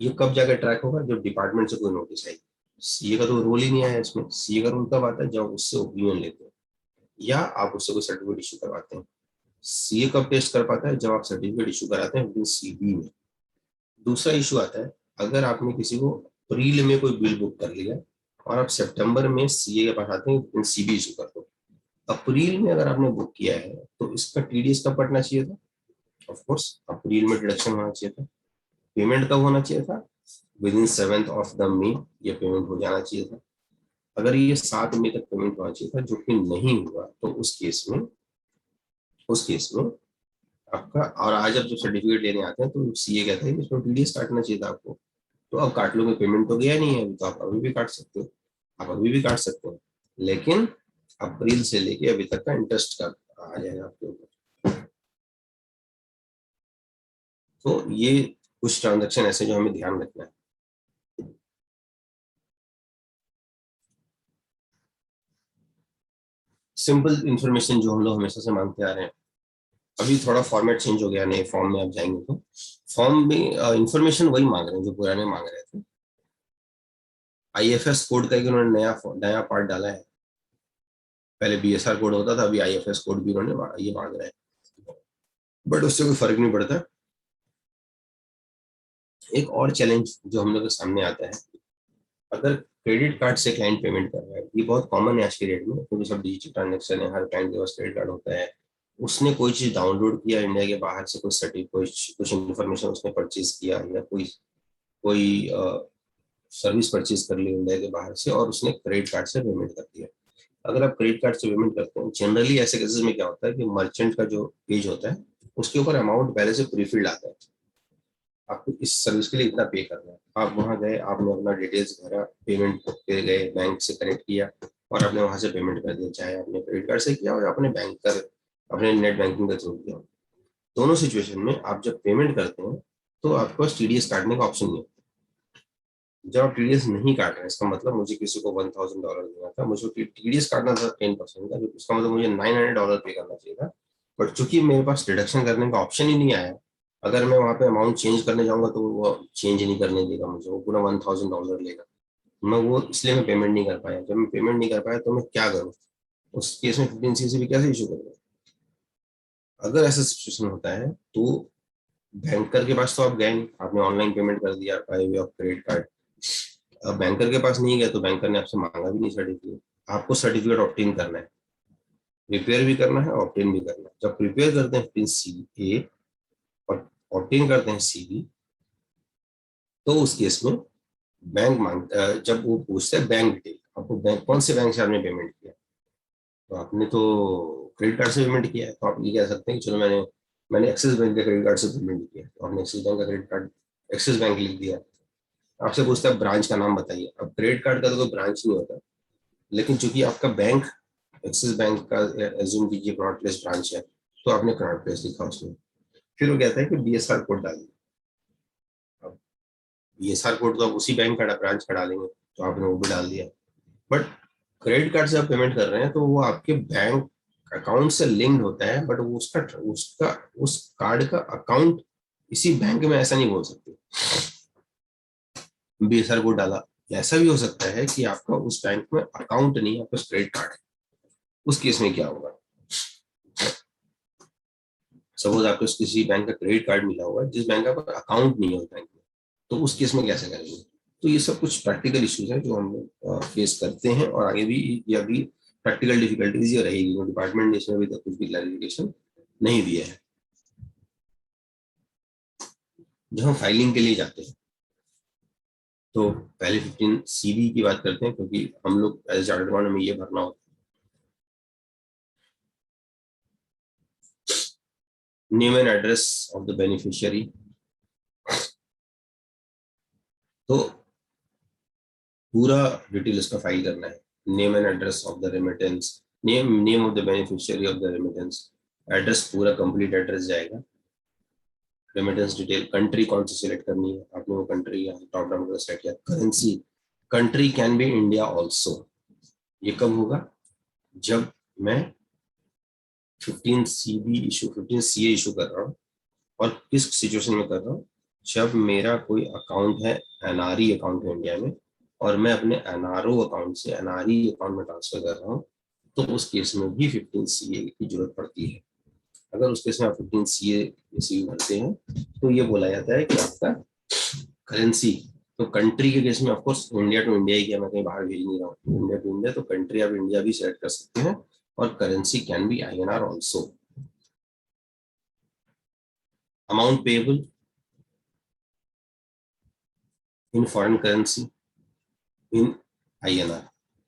ये कब जाकर ट्रैक होगा? जब डिपार्टमेंट से कोई नोटिस आएगी। सीए का तो रोल ही नहीं आया इसमें। सीए का रोल कब आता है? जब उससे ओपिनियन लेते हैं या आप उससे कोई सर्टिफिकेट इशू करवाते हैं। सीए कब टेस्ट कर पाता है? जब आप सर्टिफिकेट इशू कराते हैं विद सीबी में। दूसरा इशू आता है, अगर आपने किसी को अप्रैल में कोई बिल बुक कर लिया और आप सितंबर में सीए के पास आते हैं सीबी इशू कर दो। अप्रैल में अगर आपने बुक किया है तो इसका टीडीएस कब कटना चाहिए था? ऑफ कोर्स अप्रैल में डिडक्शन होना चाहिए था। पेमेंट कब होना चाहिए था? With in 7th of the May ये पेमेंट हो जाना चाहिए था। अगर ये 7 मई तक पेमेंट होना चाहिए था, जो कि नहीं हुआ, तो उस केस में आपका, और आज आप जब सर्टिफिकेट लेने आते हैं तो सीए कहता है कि इसमें टीडीएस काटना चाहिए था आपको। तो अब काट लोगे, पेमेंट तो गया नहीं है अभी, तो आप अभी भी काट सकते हो, आप अभी भी काट सकते हो, लेकिन अप्रैल से लेके अभी तक का इंटरेस्ट का आ जाएगा आपके ऊपर। तो ये कुछ ट्रांजेक्शन ऐसे जो हमें ध्यान रखना है। सिंपल इंफॉर्मेशन जो हम लोग हमेशा से मांगते आ रहे हैं, अभी थोड़ा फॉर्मेट चेंज हो गया, नए फॉर्म में आप जाएंगे तो फॉर्म में इंफॉर्मेशन वही मांग रहे हैं जो पुराने मांग रहे थे। आईएफएस कोड का उन्होंने नया नया पार्ट डाला है, पहले बीएसआर कोड होता था, अभी आईएफएस कोड भी उन्होंने ये मांग रहे हैं, बट उससे कोई फर्क नहीं पड़ता। एक और चैलेंज जो हम लोग के सामने आता है, अगर क्रेडिट कार्ड से क्लाइंट पेमेंट कर रहा है, ये बहुत कॉमन है आज के डेट में, क्योंकि सब डिजिटल ट्रांजेक्शन है, हर क्लाइंट के पास क्रेडिट कार्ड होता है। उसने कोई चीज डाउनलोड किया इंडिया के बाहर से, कोई सर्टिफिकेट, कुछ इन्फॉर्मेशन उसने परचेज किया, या कोई कोई सर्विस परचेज कर ली इंडिया के बाहर से, और उसने क्रेडिट कार्ड से पेमेंट कर दिया। अगर आप क्रेडिट कार्ड से पेमेंट करते हैं, जनरली ऐसे केसेस में क्या होता है कि मर्चेंट का जो पेज होता है उसके ऊपर अमाउंट पहले से प्रीफिल्ड आता है, आपको इस सर्विस के लिए इतना पे करना है। आप वहां गए, आपने अपना डिटेल्स भरा, पेमेंट पे गए, बैंक से कनेक्ट किया और आपने वहां से पेमेंट कर दिया, चाहे आपने क्रेडिट कार्ड से किया और अपने बैंक का, अपने नेट बैंकिंग का थ्रू किया। दोनों सिचुएशन में आप जब पेमेंट करते हैं तो आपके पास टीडीएस काटने का ऑप्शन नहीं है। जब आप टीडीएस नहीं काट रहे हैं, इसका मतलब मुझे किसी को $1000 देना था, मुझे टीडीएस काटना था 10% का, इसका मतलब मुझे $900 पे करना चाहिए था, बट चूंकि मेरे पास डिडक्शन करने का ऑप्शन ही नहीं आया, अगर मैं वहां पे अमाउंट चेंज करने जाऊंगा तो वो चेंज नहीं करने देगा मुझे, वो पूरा $1000 लेगा, मैं वो इसलिए मैं पेमेंट नहीं कर पाया। जब मैं पेमेंट नहीं कर पाया तो मैं क्या करूँ, उस केस में 15C भी कैसे इशू करूँगा? अगर ऐसा सिचुएशन होता है तो बैंकर के पास तो आप गए नहीं, आपने ऑनलाइन पेमेंट कर दिया by way of credit card, अब बैंकर के पास नहीं गए तो बैंकर ने आपसे मांगा भी नहीं सर्टिफिकेट, आपको सर्टिफिकेट ऑब्टेन करना है, प्रिपेयर भी करना है, ऑब्टेन भी करना है। जब प्रिपेयर करते हैं 15CA और ऑब्टेन करते हैं CB, तो उस केस में बैंक जब वो पूछते हैं बैंक डिटेल, आपको बैंक कौन से बैंक से आपने पेमेंट किया, तो आपने तो क्रेडिट कार्ड से पेमेंट किया है, तो आप ये कह सकते हैं कि चलो मैंने मैंने एक्सिस बैंक के क्रेडिट कार्ड से पेमेंट किया, तो आपने एक्सिस बैंक का क्रेडिट कार्ड एक्सिस बैंक लिख दिया। आपसे पूछता है ब्रांच का नाम बताइए, अब क्रेडिट कार्ड का तो कोई ब्रांच नहीं होता, लेकिन चूंकि आपका बैंक एक्सिस बैंक का एज्यूम कीजिए कनॉट प्लेस ब्रांच है, तो आपने कनॉट प्लेस लिखा उसमें। फिर वो कहता है कि बीएसआर कोड डालिए, अब बीएसआर कोड तो आप उसी बैंक का ब्रांच का डालेंगे, तो आपने वो भी डाल दिया। बट क्रेडिट कार्ड से आप पेमेंट कर रहे हैं तो वो आपके बैंक अकाउंट से लिंक्ड होता है, बट वो उसका उसका उस कार्ड का अकाउंट इसी बैंक में ऐसा नहीं बोल सकते बीएसआर कोड डाला। ऐसा भी हो सकता है कि आपका उस बैंक में अकाउंट नहीं है, आपका क्रेडिट कार्ड है, उस केस में क्या होगा? सपोज आपको किसी बैंक का क्रेडिट कार्ड मिला हुआ है जिस बैंक का अकाउंट नहीं है उस बैंक में, तो उस केस में कैसे करेंगे? तो ये सब कुछ प्रैक्टिकल इश्यूज हैं जो हम लोग फेस करते हैं, और आगे भी ये अभी प्रैक्टिकल डिफिकल्टीज ये रहेगी, डिपार्टमेंट ने इसमें अभी तक कुछ भी क्लैरिफिकेशन नहीं दिया है। जब हम फाइलिंग के लिए जाते हैं तो पहले 15CB की बात करते हैं, क्योंकि हम लोग एज चार्टर्ड अकाउंटेंट में ये भरना होता है। Name and address of the beneficiary, तो पूरा डिटेल इसका फाइल करना है, name and address of the remittance, name of the beneficiary of the remittance, address पूरा कंप्लीट एड्रेस जाएगा, रेमिटेंस डिटेल, कंट्री कौन सी सिलेक्ट करनी है, आपने वो कंट्री टॉप डाउन कर सेलेक्ट किया, currency, country can be India also. ये कब होगा? जब मैं 15CA इशू कर रहा हूँ, और किस सिचुएशन में कर रहा हूँ? जब मेरा कोई अकाउंट है, एनआरई अकाउंट है इंडिया में, और मैं अपने एनआरओ अकाउंट से एनआरई अकाउंट में ट्रांसफर कर रहा हूँ, तो उस केस में भी 15CA की जरूरत पड़ती है। अगर उस केस में आप 15CA भरते हैं तो ये बोला जाता है कि आपका करेंसी, तो कंट्री के केस में ऑफकोर्स इंडिया टू इंडिया ही किया, मैं कहीं बाहर भेज नहीं रहा हूँ, इंडिया टू इंडिया, तो कंट्री आप इंडिया भी सेलेक्ट कर सकते हैं, और currency can be INR also. Amount payable in foreign currency in INR।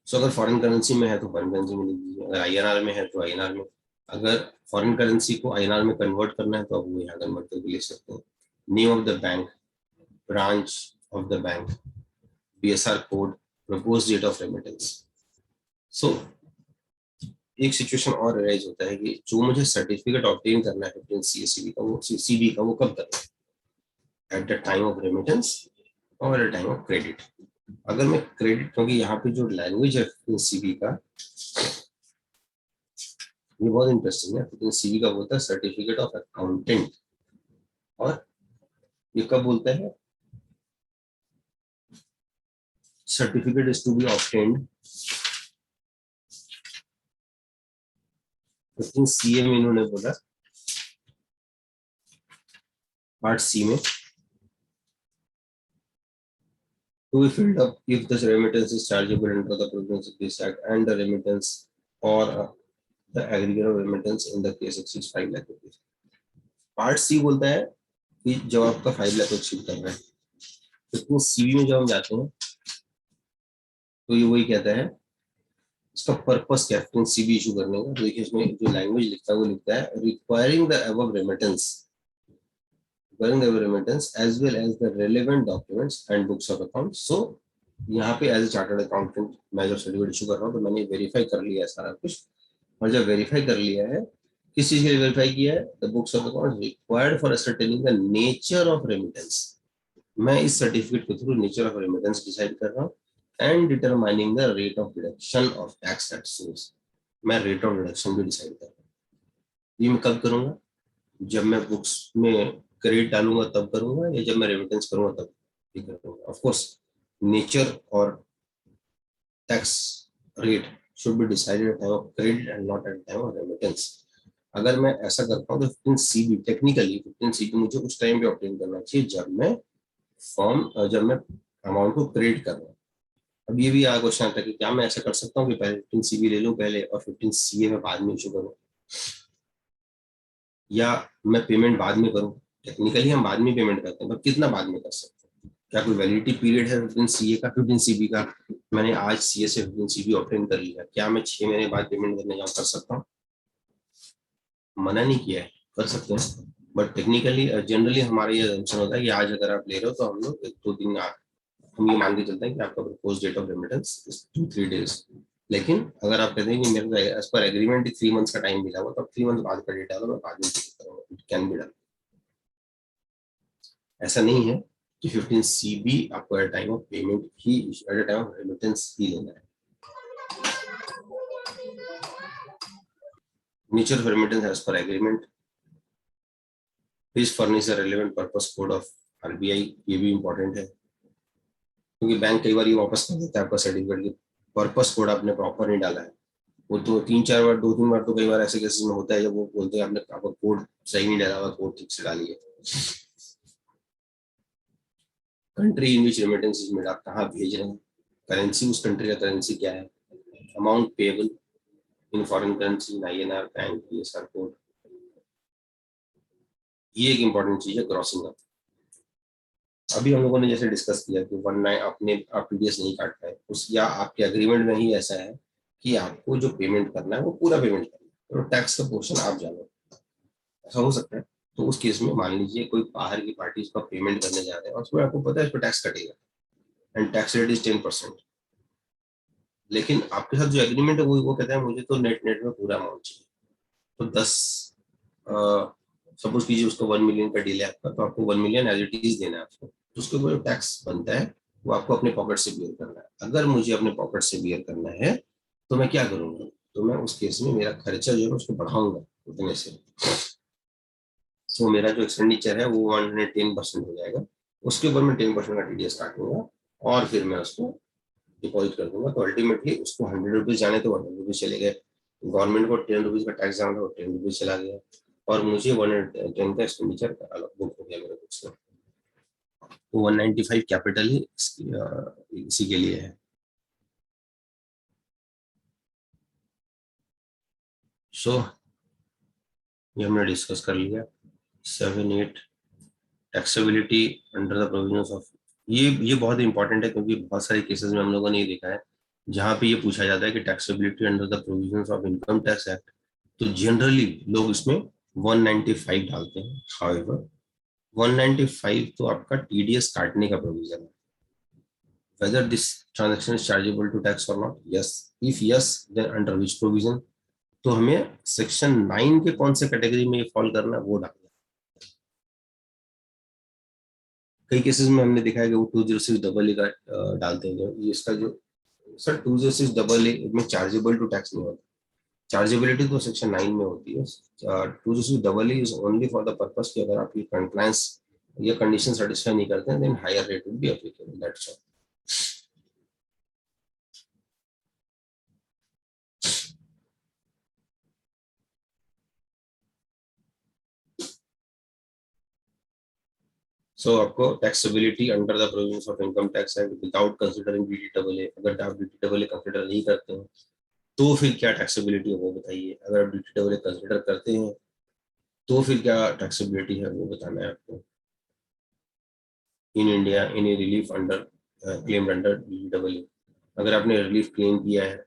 सो अगर फॉरेन करेंसी में है तो फॉरेन करेंसी में लिख दीजिए, अगर INR में है तो INR में, अगर फॉरेन करेंसी को INR में कन्वर्ट करना है तो आप वो यहाँ कन्वर्ट करके लिख सकते हैं। Name of the bank, branch of the bank, BSR code, proposed date of remittance. So एक सिचुएशन और अराइज होता है कि जो मुझे सर्टिफिकेट ऑब्टेन करना है 15 CSCB का, वो CCB का, वो कब करना है, at the time of remittance और at the time of credit. अगर मैं क्रेडिट, क्योंकि यहाँ पे जो लैंग्वेज है 15 CB का, ये बहुत इंटरेस्टिंग है. 15 CB का बोलता है सर्टिफिकेट ऑफ अकाउंटेंट, और ये कब बोलता है, certificate is to be obtained 15 CA में इन्होंने बोला, पार्ट सी में, to be filled up if the remittance is chargeable under the provisions of this act and the remittance or the aggregate of remittance in the case exceeds 5 lakh rupees. Part C बोलता है कि जब आपका 5 lakh exceed कर रहा है, तो CB में जब हम जाते हैं तो ये वही कहता है, इसका पर्पस क्या है सीबी इशू करने का. तो देखिए इसमें जो लैंग्वेज लिखता है वो लिखता है requiring the above remittance, as well as the relevant documents and books of accounts. So यहाँ पे एज ए चार्टर्ड अकाउंटेंट मैं जब सर्टिफिकेट इशू कर रहा हूँ तो मैंने वेरीफाई कर लिया है सारा कुछ, और जब वेरीफाई कर लिया है, किस चीज के लिए वेरीफाई किया है, the books of accounts required for ascertaining the nature of remittance. मैं इस सर्टिफिकेट के through nature of remittance decide कर रहा हूँ, and determining the rate of deduction of tax at source. मैं रेट ऑफ डिडक्शन भी डिसाइड कर रहा हूँ. ये मैं कब करूंगा, जब मैं बुक्स में क्रेडिट डालूंगा तब करूंगा, या जब मैं रेमिटेंस करूंगा तब भी करूंगा. ऑफ कोर्स नेचर और tax rate should be decided at time of credit and not at time of remittance. अगर मैं ऐसा करता हूँ तो 15 CB टेक्निकली 15 CB मुझे उस टाइम पे ऑब्टेन करना चाहिए जब मैं जब मैं अमाउंट को क्रेडिट कर रहा हूँ. अब ये भी क्वेश्चन आता है कि क्या मैं ऐसा कर सकता हूँ कि पहले 15 CB ले लूँ पहले और 15 CA में बाद में इशू करूँ, या मैं पेमेंट बाद में करूँ. टेक्निकली हम बाद में पेमेंट करते हैं, पर कितना बाद में कर सकते हैं, क्या कोई वैलिडिटी पीरियड है 15 CA का, 15 CB का. मैंने आज CA से 15 CB ऑब्टेन कर लिया, क्या मैं 6 महीने बाद पेमेंट करने जाऊँ, कर सकता हूँ? मना नहीं किया है, कर सकते हैं, बट टेक्निकली जनरली हमारा ये असम्पशन होता है कि आज अगर आप ले रहे हो तो हम लोग 1-2 दिन हम ये मान के चलते हैं कि आपका propose date of remittance is 2-3 days. लेकिन अगर आप कहते हैं कि मेरे को एज पर एग्रीमेंट 3 मंथ्स का टाइम मिला हुआ, तो 3 मंथ बाद का डेट डालो, मैं बाद में करूँगा, इट कैन बी डन. ऐसा नहीं है कि 15 CB आपको एट टाइम ऑफ पेमेंट ही, एट टाइम ऑफ रेमिटेंस ही लेना है. Nature of remittance as per agreement, please furnish the relevant purpose code of RBI. ये भी इंपॉर्टेंट है क्योंकि बैंक कई बार ये वापस कर देता है आपका सर्टिफिकेट की पर्पस कोड आपने प्रॉपर नहीं डाला है. वो तो 3-4 बार 2-3 बार तो कई बार ऐसे केसेस में होता है जब वो बोलते हैं आपने आपका कोड सही नहीं डाला हुआ, कोड ठीक से डालिए. Country in which remittance is made, आप कहाँ भेज रहे हैं, करेंसी, उस कंट्री का करेंसी क्या है, amount payable in foreign currency, INR, bank, BSR code. ये एक इंपॉर्टेंट चीज है, क्रॉसिंग अप. अभी हम लोगों ने जैसे डिस्कस किया कि 19 आपने आप TDS नहीं काट पाए, उस या आपके एग्रीमेंट में ही ऐसा है कि आपको जो पेमेंट करना है वो पूरा पेमेंट करना है, तो टैक्स का पोर्शन आप जानो, ऐसा हो सकता है. तो उस केस में मान लीजिए कोई बाहर की पार्टी इसका पेमेंट करने जा रहे हैं और उसमें आपको पता है इस पर टैक्स कटेगा एंड टैक्स रेट इज 10%, लेकिन आपके साथ जो एग्रीमेंट है वो कहता है मुझे तो नेट में पूरा अमाउंट चाहिए. तो 10 सपोज कीजिए उसको 1 मिलियन का डील है आपका, तो आपको 1 मिलियन एज इट इज देना है आपको. तो उसके ऊपर टैक्स बनता है वो आपको अपने पॉकेट से बियर करना है. अगर मुझे अपने पॉकेट से बियर करना है तो मैं क्या करूंगा, तो मैं उस केस में मेरा खर्चा जो है उसको बढ़ाऊंगा उतने से. तो मेरा जो एक्सपेंडिचर है वो 110% हो जाएगा, उसके ऊपर मैं 10% का TDS काटूंगा और फिर मैं उसको डिपॉजिट कर दूंगा. तो अल्टीमेटली उसको 100 रुपीज जाने तो 100 रुपीज चले गए, गवर्नमेंट को 10 रुपीज का टैक्स जाना था 10 रुपीज चला गया, और मुझे 110 का एक्सपेंडिचर अलग बुक हो गया मेरे बुक्स में. तो 195 कैपिटल ही इसी के लिए है. सो ये हमने डिस्कस कर लिया. 7-8 taxability under the provisions of, ये बहुत इंपॉर्टेंट है क्योंकि बहुत सारे केसेस में हम लोगों ने ये देखा है जहाँ पे ये पूछा जाता है कि taxability under the provisions of income tax act, तो जनरली लोग इसमें 195 डालते हैं. हाउएवर 195 तो आपका TDS काटने का प्रोविजन है, whether this transaction is chargeable to tax or not. Yes. If yes, then under which provision. तो हमें सेक्शन 9 के कौन से कैटेगरी में ये फॉल करना है वो डालना है। कई केसेस में हमने देखा है कि वो 206AA का डालते हैं। जो इसका जो सर 206AA में चार्जेबल टू टैक्स नहीं होता। चार्जेबिलिटी तो सेक्शन 9 में होती है। 206AA is only for the purpose कि अगर आप ये कंप्लायंस या कंडीशन सेटिस्फाई नहीं करते हैं then higher rate will be applicable, that's all. So आपको taxability under the provisions of income tax act without considering DTAA, अगर आप DTAA कंसीडर नहीं करते हैं तो फिर क्या टैक्सेबिलिटी है वो बताइए। अगर आप DTAA कंसीडर करते हैं तो फिर क्या टैक्सेबिलिटी है वो बताना है आपको। In India any relief under claimed under DTAA, अगर आपने रिलीफ क्लेम किया है,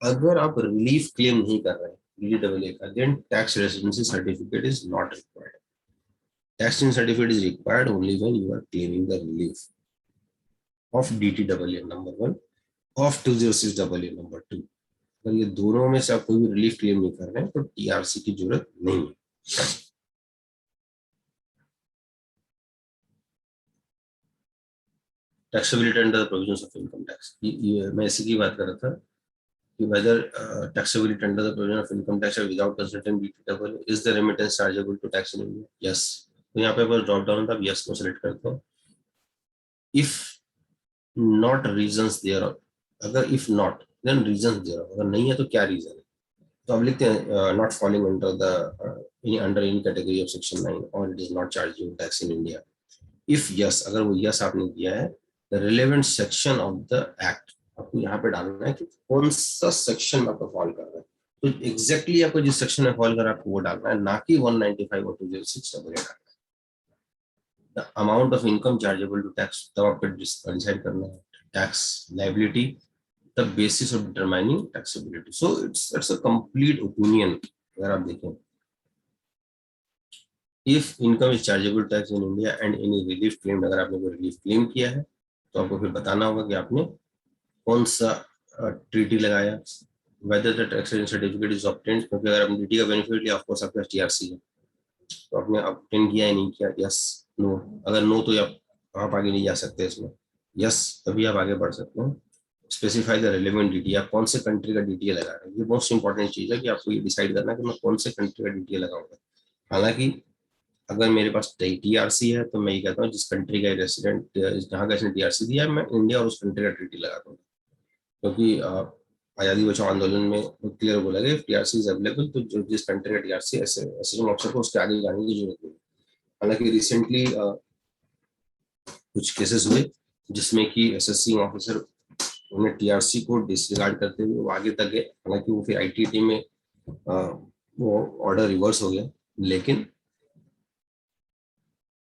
अगर आप रिलीफ क्लेम नहीं कर रहे हैं DTAA का, then tax residency certificate is not required. Tax certificate is required only when you are claiming the relief of DTAA number 1, of 206AA number 2। अगर ये दोनों में से आप कोई भी रिलीफ क्लेम नहीं कर रहे हैं तो TRC की जरूरत नहीं है। Taxability under the provisions of income tax, मैं इसी की बात कर रहा था कि whether taxability under the provision of income tax without considering DTAA is the remittance chargeable to tax in India? Yes। तो यहाँ पे बस ड्रॉप डाउन था, यस को सिलेक्ट करता हूँ। इफ नॉट रीजंस देयर, अगर if not then reasons there, अगर नहीं है तो क्या रीजन है, तो अब लिखते हैं not falling under the under in category of section 9 और it is not chargeable tax in India. If yes, अगर वो यस आपने दिया है, the relevant section of the act, आपको यहाँ पे डालना है कि कौन सा सेक्शन में आपको फॉल कर रहा है। तो एग्जैक्टली आपको जिस सेक्शन में फॉल कर रहा है आपको वो डालना है, ना कि 195 और 206AA डालना है। The amount of income chargeable to tax, तब आपको डिसाइड करना है tax liability, the basis of determining taxability. So it's a complete opinion. अगर आप देखें, if income is chargeable tax in India and any relief claim, अगर आपने कोई रिलीफ क्लेम किया है तो आपको फिर बताना होगा कि आपने कौन सा ट्रीटी लगाया, whether the tax certificate is obtained, क्योंकि अगर आपने DT का बेनिफिट लिया, ऑफ कोर्स आपका TRC है, तो आपने ऑब्टेन किया या नहीं किया, यस नो। अगर नो तो आप आगे नहीं जा सकते इसमें, यस तभी आप आगे बढ़ सकते हैं। स्पेसिफाई द रिलेवेंट DT, आप कौन से कंट्री का DTA लगा रहे हैं, ये बहुत इंपॉर्टेंट चीज है कि आपको ये डिसाइड करना है कि मैं कौन से कंट्री का DTA लगाऊंगा। हालांकि अगर मेरे पास TRC है तो मैं ये कहता हूँ जिस कंट्री का रेसिडेंट, जहाँ का इसने TRC दिया है, मैं इंडिया और उस कंट्री का ट्रीटी लगा दूंगा, क्योंकि आज़ादी बचाओ आंदोलन में क्लियर बोला गया TRC इज अवेलेबल, तो जो जिस कंट्री का TRC एसएसएम ऑफिसर को उसके आगे जाने की जरूरत नहीं। हालांकि रिसेंटली कुछ केसेस हुए जिसमें कि एसएससी ऑफिसर उन्हें TRC को डिसरिगार्ड करते हुए वो आगे तक गए, हालांकि वो फिर ITT में वो ऑर्डर रिवर्स हो गया, लेकिन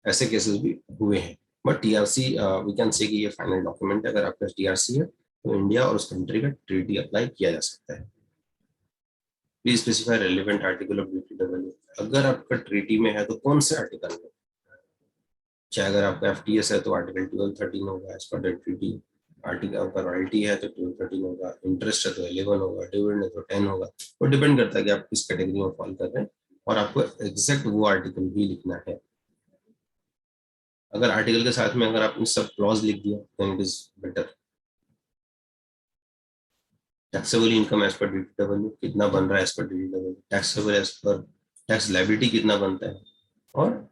ऐसे केसेस भी हुए हैं। But TRC we can say कि ये फाइनल डॉक्यूमेंट है। अगर आपके पास TRC है तो इंडिया और उस कंट्री का ट्रीटी अप्लाई किया जा सकता है। Please specify relevant article of DTAA, अगर आपका ट्रीटी में है तो कौन से आर्टिकल में, चाहे अगर आपका FTS है तो आर्टिकल 1213 होगा एज पर ट्रीटी, आर्टिकल आपका रॉयल्टी है तो 1213 होगा, इंटरेस्ट है तो 11 होगा, डिविडेंड है तो 10 होगा। वो डिपेंड करता है कि आप किस कैटेगरी में फॉल कर रहे हैं, और आपको एग्जैक्ट वो आर्टिकल भी लिखना है। अगर आर्टिकल के साथ में अगर आपने सब क्लॉज लिख दिया then it is better. Taxable income as per DTAA कितना बन रहा है as per DTAA, taxable as per tax liability कितना बनता है, और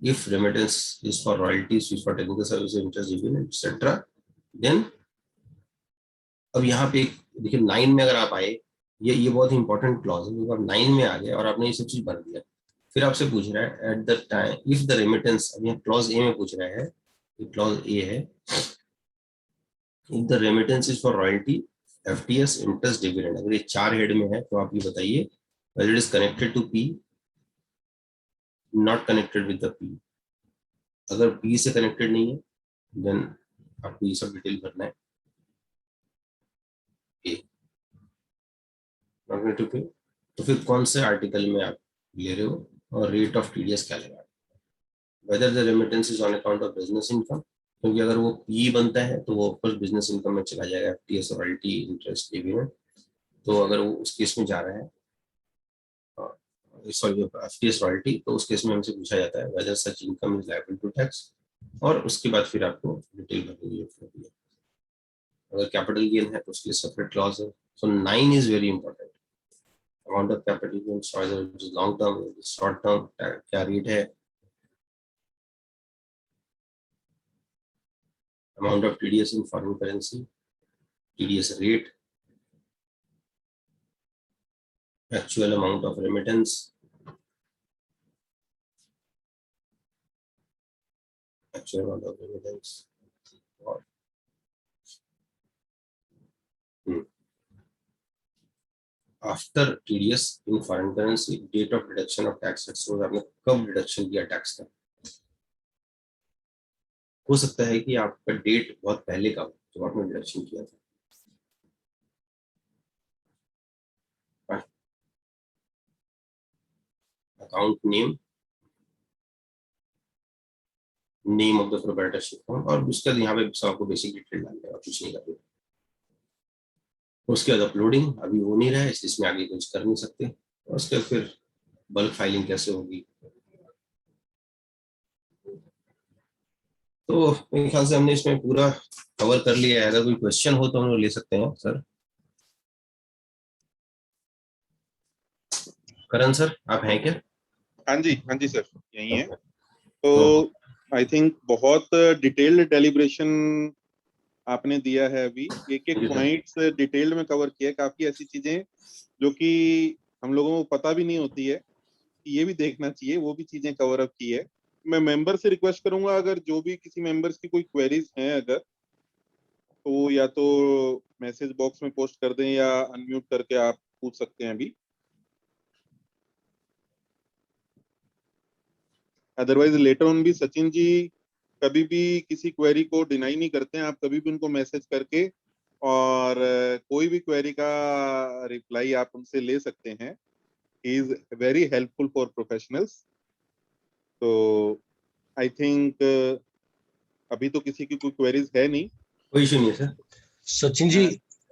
if remittance is for royalties, fees for technical service, interest, dividend etcetera, then अब यहाँ पे देखिए 9 में अगर आप आए, ये बहुत इंपॉर्टेंट क्लॉज है, आप 9 में आ गए और आपने ये सब चीज भर दिया, फिर आपसे पूछ रहा है at the time if the remittance, अब यहाँ क्लॉज ए में पूछ रहा है, क्लॉज ए है, if the remittance is for royalty, FTS, interest, dividend, अगर ये 4 हेड में है तो आप ये बताइए whether it is connected to P, not connected with the P। अगर P से कनेक्टेड नहीं है देन आपको ये सब डिटेल भरना है। A not connected to P, तो फिर कौन से आर्टिकल में आप ले रहे हो और रेट ऑफ TDS क्या लगा, whether the remittance is on account of business income क्योंकि अगर वो पी बनता है तो वो ऑफकोर्स बिजनेस इनकम में चला जाएगा, एफटीएस रॉयल्टी इंटरेस्ट ये भी में। तो अगर वो उस केस में जा रहा है, सॉरी एफटीएस रॉयल्टी, तो उस केस में हमसे पूछा जाता है whether such income is liable to tax, और उसके बाद फिर आपको डिटेल भरनी होगी। अगर कैपिटल गेन है तो उसके लिए सेपरेट क्लॉज है। सो 9 is very important. Amount of capital gain, long term, short term, क्या रेट है, amount of TDS in foreign currency, TDS rate, actual amount of remittance, actual amount of remittance, और after TDS in foreign currency, date of deduction of tax, so आपने कब deduction किया tax का। हो सकता है कि आपका डेट बहुत पहले का हो जब आपने डिडक्शन किया था। Account name, name of the proprietorship form, और उसके बाद यहाँ पे सब आपको बेसिक डिटेल डालना है और कुछ नहीं करना। उसके बाद अपलोडिंग अभी हो नहीं रहा है इसलिए इसमें आगे कुछ कर नहीं सकते। और उसके बाद फिर बल्क फाइलिंग कैसे होगी। तो मेरे ख्याल से हमने इसमें पूरा कवर कर लिया है। अगर कोई क्वेश्चन हो तो हम लोग ले सकते हैं सर। करण सर आप हैं क्या? हाँ जी सर, यही है। तो तो आई थिंक बहुत डिटेल्ड डेलिब्रेशन आपने दिया है। अभी एक एक पॉइंट्स डिटेल्ड में कवर किया। काफी ऐसी चीजें जो कि हम लोगों को पता भी नहीं होती है, ये भी देखना चाहिए, वो भी चीजें कवर अप की है। मैं मेंबर से रिक्वेस्ट करूंगा, अगर जो भी किसी मेंबर्स की कोई क्वेरीज हैं अगर, तो या तो मैसेज बॉक्स में पोस्ट कर दें या अनम्यूट करके आप पूछ सकते हैं अभी। अदरवाइज लेटर ऑन भी सचिन जी कभी भी किसी क्वेरी को डिनाई नहीं करते हैं। आप कभी भी उनको मैसेज करके और कोई भी क्वेरी का रिप्लाई आप उनसे ले सकते हैं। He is very helpful for professionals. तो आई थिंक अभी तो किसी की कोई क्वेरीज है नहीं। कोई इशू नहीं है sir.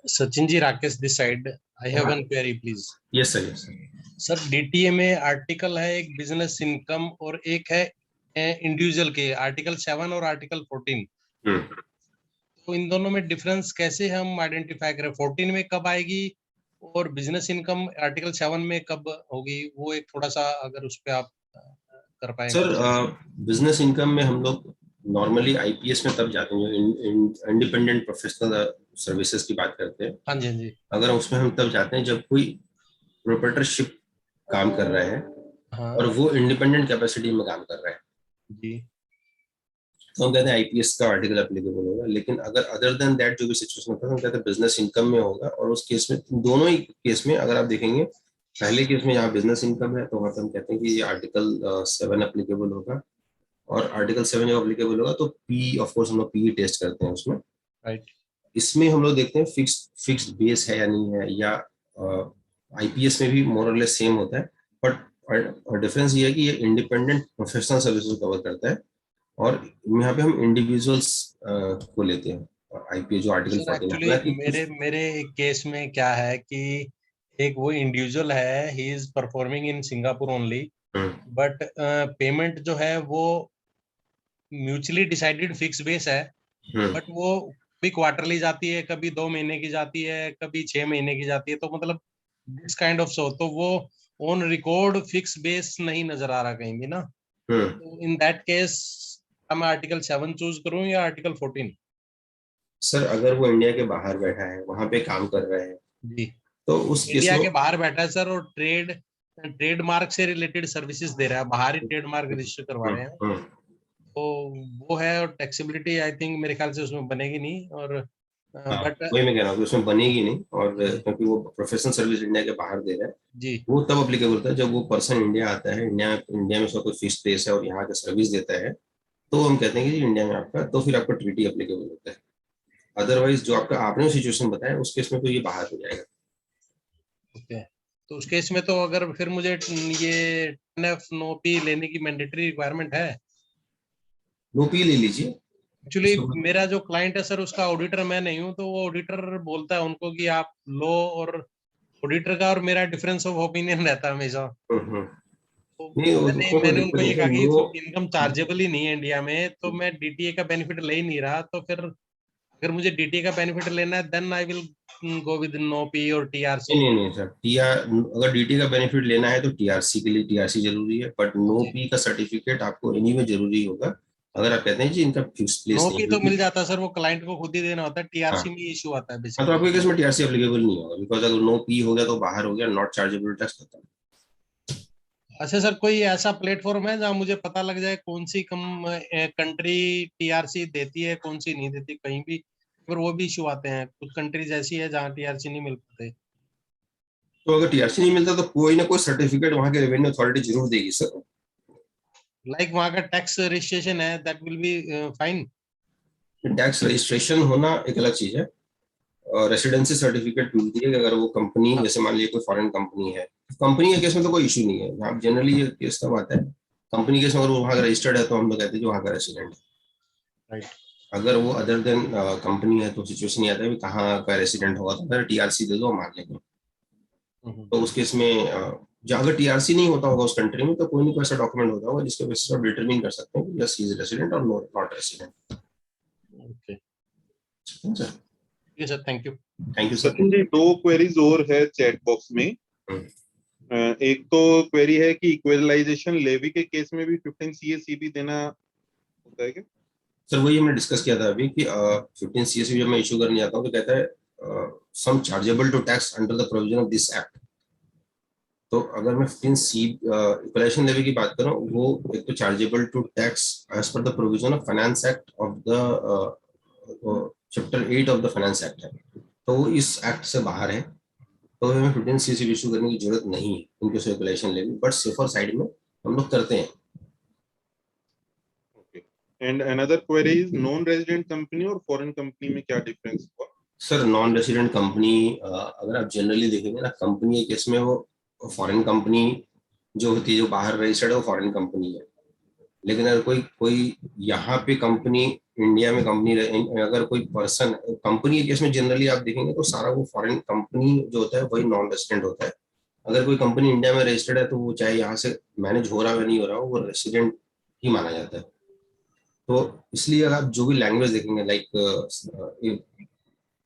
Sachin ji, Rakesh this side. I have one query please. Yes sir, yes sir. Sir DTA में आर्टिकल है एक बिजनेस इनकम और एक है इंडिविजुअल के, आर्टिकल 7 और आर्टिकल 14। तो इन दोनों में डिफरेंस कैसे हम आइडेंटिफाई करें? 14 में कब आएगी और बिजनेस इनकम आर्टिकल 7 में कब होगी? वो एक थोड़ा सा अगर उस पर आप कर पाए। सर बिजनेस इनकम में हम लोग नॉर्मली आईपीएस में तब जाते हैं, इंडिपेंडेंट प्रोफेशनल सर्विसेज की बात करते हैं। हाँ जी, हाँ जी। अगर उसमें हम तब जाते हैं जब कोई प्रोप्राइटरशिप काम कर रहा है, हाँ और वो इंडिपेंडेंट कैपेसिटी में काम कर रहा है, जी। तो हम कहते हैं आईपीएस का आर्टिकल एप्लीकेबल होगा। लेकिन अगर अदर देन दैट जो भी सिचुएशन होता है, हम कहते हैं बिजनेस इनकम में होगा। और उस केस में, दोनों ही केस में अगर आप देखेंगे, पहले केस में यहाँ बिजनेस इनकम है तो वहाँ पे हम कहते हैं कि ये आर्टिकल 7 एप्लीकेबल होगा। और आर्टिकल 7 जब एप्लीकेबल होगा तो पी, ऑफ कोर्स हम लोग पी टेस्ट करते हैं उसमें। राइट। इसमें हम लोग देखते हैं फिक्स्ड बेस है या नहीं है, या आईपीएस में भी मोर और लेस सेम होता है। बट डिफरेंस ये है कि ये इंडिपेंडेंट प्रोफेशनल सर्विसेज कवर करता है, और यहाँ पे हम इंडिविजुअल्स को लेते हैं आईपीएस जो आर्टिकल 14 एक्चुअली है। मेरे केस में क्या है कि एक वो इंडिविजुअल है, he is performing in Singapore only, but payment जो है वो म्यूचुअली डिसाइडेड फिक्स बेस है। बट वो कभी क्वार्टरली जाती है, कभी 2 महीने की जाती है, कभी 6 महीने की जाती है। तो मतलब दिस काइंड ऑफ सो, तो वो ऑन रिकॉर्ड फिक्स बेस नहीं नजर आ रहा कहीं भी ना। तो इन दैट केस मैं आर्टिकल 7 चूज करूं या आर्टिकल 14? सर अगर वो इंडिया के बाहर बैठा है, वहां पे काम कर रहा है, जी, तो उस केस इंडिया में के बाहर बैठा है सर, और ट्रेडमार्क से रिलेटेड सर्विसेज दे रहा है, बाहर ही ट्रेडमार्क रजिस्टर करवा रहे हैं। तो वो है, और टैक्सेबिलिटी आई थिंक मेरे ख्याल से उसमें बनेगी नहीं। और बट वही मैं कह रहा हूँ कि उसमें बनेगी नहीं। और क्योंकि वो प्रोफेशनल सर्विस इंडिया के बाहर दे रहा है, जी, वो तब अप्लीकेबल होता है जब वो पर्सन इंडिया आता है, इंडिया में उसका कोई फिक्स प्लेस है और यहाँ का सर्विस देता है, तो हम कहते हैं कि इंडिया में आपका, तो फिर आपका ट्रीटी अप्लीकेबल होता है। अदरवाइज जो आपका आपने सिचुएशन बताया उस केस में तो ये बाहर हो जाएगा। ओके। तो उस केस में तो अगर फिर मुझे ये 10F नो पी लेने की मैंडेटरी रिक्वायरमेंट है? नो पी ले लीजिए, एक्चुअली मेरा जो क्लाइंट है सर उसका ऑडिटर मैं नहीं हूँ, तो वो ऑडिटर बोलता है उनको कि आप लो, और ऑडिटर का और मेरा डिफरेंस ऑफ ओपिनियन रहता है हमेशा। तो नहीं उसमें कोई मैंने दिक्कत उनको नहीं ये है कहा कि नो। इनकम चार्जेबल ही नहीं है इंडिया में, तो मैं डीटीए का बेनिफिट ले ही नहीं रहा। तो फिर अगर मुझे डीटीए का बेनिफिट लेना है then I will go with no PE और टीआरसी। नहीं नहीं नहीं सर, टीआर अगर डीटी का बेनिफिट लेना है तो टीआरसी के लिए टीआरसी जरूरी है, बट नो पी का सर्टिफिकेट आपको एनी में जरूरी होगा। अगर आप कहते हैं जी इनका फिक्स प्लेस नो नहीं पी है, तो मिल क्योंकि जाता है सर, वो क्लाइंट को खुद ही देना होता है। टीआरसी हाँ में इशू आता है हाँ, तो बेसिकली। आपके केस में टीआरसी एप्लीकेबल नहीं होगा, बिकॉज अगर नो पी हो गया तो बाहर हो गया, नॉट चार्जेबल टैक्स खत्म। अच्छा सर, कोई ऐसा प्लेटफॉर्म है जहाँ मुझे पता लग जाए कौन सी कंट्री टीआरसी देती है, कौन सी नहीं देती कहीं भी? फिर वो भी इशू आते हैं, कुछ कंट्रीज ऐसी है जहाँ टीआरसी नहीं मिल पाते। तो अगर टीआरसी नहीं मिलता तो कोई ना कोई सर्टिफिकेट वहां के रेवेन्यू अथॉरिटी जरूर देगी सर। लाइक वहाँ का टैक्स रजिस्ट्रेशन है, that will be fine. Tax registration होना एक अलग चीज है, और रेसिडेंसी सर्टिफिकेट मिलती है कि अगर वो कंपनी, जैसे मान लीजिए कोई फॉरेन कंपनी है, कंपनी के केस में तो कोई इशू नहीं है। आप जनरली ये केस तब आता है कंपनी केस में, अगर वो वहाँ का रजिस्टर्ड है तो हम लोग कहते हैं जो वहाँ का रेसिडेंट है। राइट। अगर वो अदर देन कंपनी है तो सिचुएशन नहीं आता है कि कहाँ का रेसिडेंट होगा, तो अगर टीआरसी दे दो हम मान लेंगे। तो उस केस में जहाँ अगर टीआरसी नहीं होता होगा उस कंट्री में, तो कोई ना कोई ऐसा डॉक्यूमेंट होता होगा जिसके बेसिस पर आप डिटरमिन कर सकते हैं कि यस ही इज रेसिडेंट और नॉट रेसिडेंट। ओके, सर ठीक है sir, thank you. Thank you sir. Sachin ji, दो क्वेरीज और है चैट बॉक्स में। एक तो क्वेरी है कि इक्वलाइजेशन लेवी के केस में भी 15 सीएसीबी देना होता है क्या? सर वही हमने डिस्कस किया था अभी कि 15 सीएसवी जब मैं इशू करने जाता हूँ तो कहता है sum chargeable to tax under the provision of this act. तो अगर मैं 15 सी इक्वलाइजेशन लेवी की बात करूँ, वो एक तो chargeable to tax as per the provision of finance act of the chapter 8 of the finance act है, तो वो इस एक्ट से बाहर है। तो हमें 15 सीएसवी इशू करने की जरूरत नहीं है उनके equalisation levy, but safer side में हम लोग करते हैं। And another query is non resident company और फॉरेन कंपनी में क्या डिफरेंस हुआ? सर नॉन रेसिडेंट कंपनी, अगर आप जनरली देखेंगे ना, कंपनी के केस में वो फॉरेन कंपनी जो होती है, जो बाहर रजिस्टर्ड है वो फॉरेन कंपनी है। लेकिन अगर कोई कोई यहाँ पे कंपनी, इंडिया में कंपनी, अगर कोई पर्सन, कंपनी के केस में जनरली आप देखेंगे तो सारा वो फॉरेन कंपनी जो होता है वही नॉन रेसिडेंट होता है। अगर कोई कंपनी इंडिया में रजिस्टर्ड है तो वो चाहे यहाँ से मैनेज हो रहा है या नहीं हो रहा हो, वो रेसिडेंट ही माना जाता है। तो इसलिए अगर आप जो भी लैंग्वेज देखेंगे, लाइक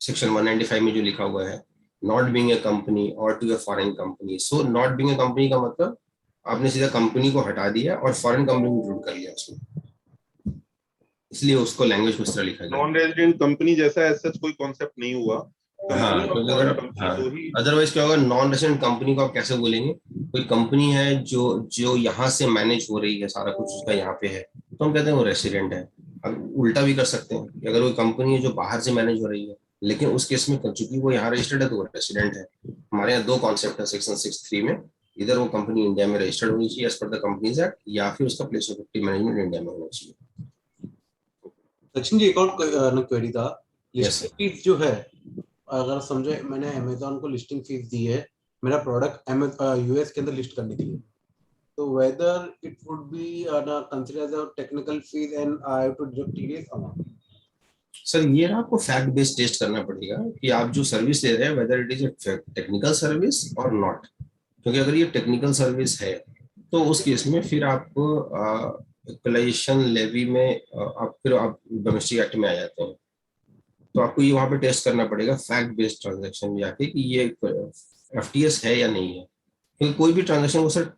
सेक्शन 195 में जो लिखा हुआ है, नॉट बीइंग ए कंपनी और to a foreign company, so not being a company का मतलब आपने सीधा कंपनी को हटा दिया और फॉरेन कंपनी इंक्लूड कर लिया उसमें, इसलिए उसको लैंग्वेज में इस तरह लिखा गया। नॉन रेजिडेंट कंपनी जैसा एज सच कोई कॉन्सेप्ट नहीं हुआ, हाँ, कंपनी और तो फॉरेन अगर कंपनी हाँ, दो ही। अदरवाइज क्या होगा, नॉन रेसिडेंट कंपनी को आप कैसे बोलेंगे? कोई कंपनी है जो जो यहाँ से मैनेज हो रही है, सारा कुछ उसका यहाँ पे है, तो हम कहते हैं वो रेसिडेंट है। अब उल्टा भी कर सकते हैं कि अगर कोई कंपनी है जो बाहर से मैनेज हो रही है, लेकिन उस केस में चूंकि वो यहाँ रजिस्टर्ड है तो वो रेसिडेंट है। हमारे यहाँ दो कॉन्सेप्ट है सेक्शन 63 में, इधर वो कंपनी इंडिया में रजिस्टर्ड होनी चाहिए as per the companies act, या फिर उसका place of active management India में होना चाहिए। सचिन जी, एक और क्वेरी था। Yes, लिस्टिंग फीस जो है, अगर समझे मैंने अमेजोन को लिस्टिंग फीस दी है मेरा प्रोडक्ट यूएस के अंदर लिस्ट करने के लिए, तो whether it would be consider as a technical fee and I have to deduct TDS amount? Sir ये ना आपको फैक्ट बेस्ड टेस्ट करना पड़ेगा कि आप जो सर्विस दे रहे हैं whether it is a technical service और नॉट। क्योंकि अगर ये टेक्निकल सर्विस है तो उस केस में फिर आपको इक्वलाइजेशन लेवी में आप डोमेस्टिक एक्ट में आ जाते हैं। तो आपको ये वहां पे टेस्ट करना पड़ेगा फैक्ट बेस्ड ट्रांजेक्शन में जाके कि ये एफटीएस है या नहीं है। क्योंकि कोई भी ट्रांजेक्शन को सर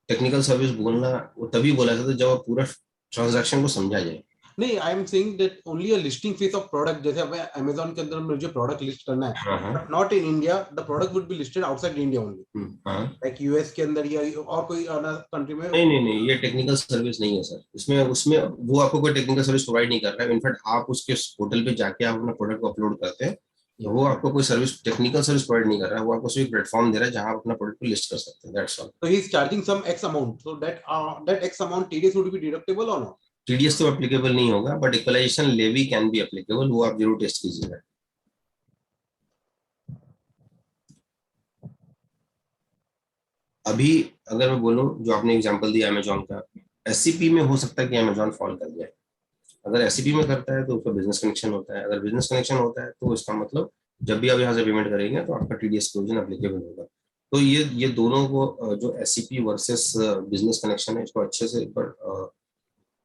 टेक्निकल सर्विस बोलना वो तभी बोला जाता है जब आप पूरा ट्रांजैक्शन को समझा जाए। नहीं, I am saying that only a listing fees of product, जैसे अब अमेजोन के अंदर मुझे प्रोडक्ट लिस्ट करना है, but not in India, the product would be listed outside India only, like US के अंदर या और कोई अदर कंट्री में। नहीं नहीं नहीं, ये टेक्निकल सर्विस नहीं है सर। इसमें उसमें वो आपको कोई टेक्निकल सर्विस प्रोवाइड नहीं कर रहा है। इनफैक्ट आप उसके पोर्टल पे जाके आप अपना प्रोडक्ट को अपलोड करते हैं, तो वो आपको कोई सर्विस, टेक्निकल सर्विस प्रोवाइड नहीं कर रहा है। वो आपको सिर्फ प्लेटफॉर्म दे रहा है जहां आप अपना प्रोडक्ट को लिस्ट कर सकते हैं, that's all. So he is charging some X amount, so that X amount TDS would be deductible or not? TDS तो एप्लीकेबल नहीं होगा, but equalisation levy can be applicable, वो आप जरूर टेस्ट कीजिएगा। अभी अगर मैं बोलूं, जो आपने एग्जांपल दिया अमेजोन का, एससीपी में हो सकता है कि अमेजोन फॉल कर जाए, अगर एससीपी में करता है तो उसका बिजनेस कनेक्शन होता है, अगर बिजनेस कनेक्शन होता है तो इसका मतलब जब भी आप यहाँ से पेमेंट करेंगे तो आपका टीडीएस प्रोविजन एप्लीकेबल होगा। तो ये दोनों को जो एससीपी वर्सेस बिजनेस कनेक्शन है इसको अच्छे से एक बार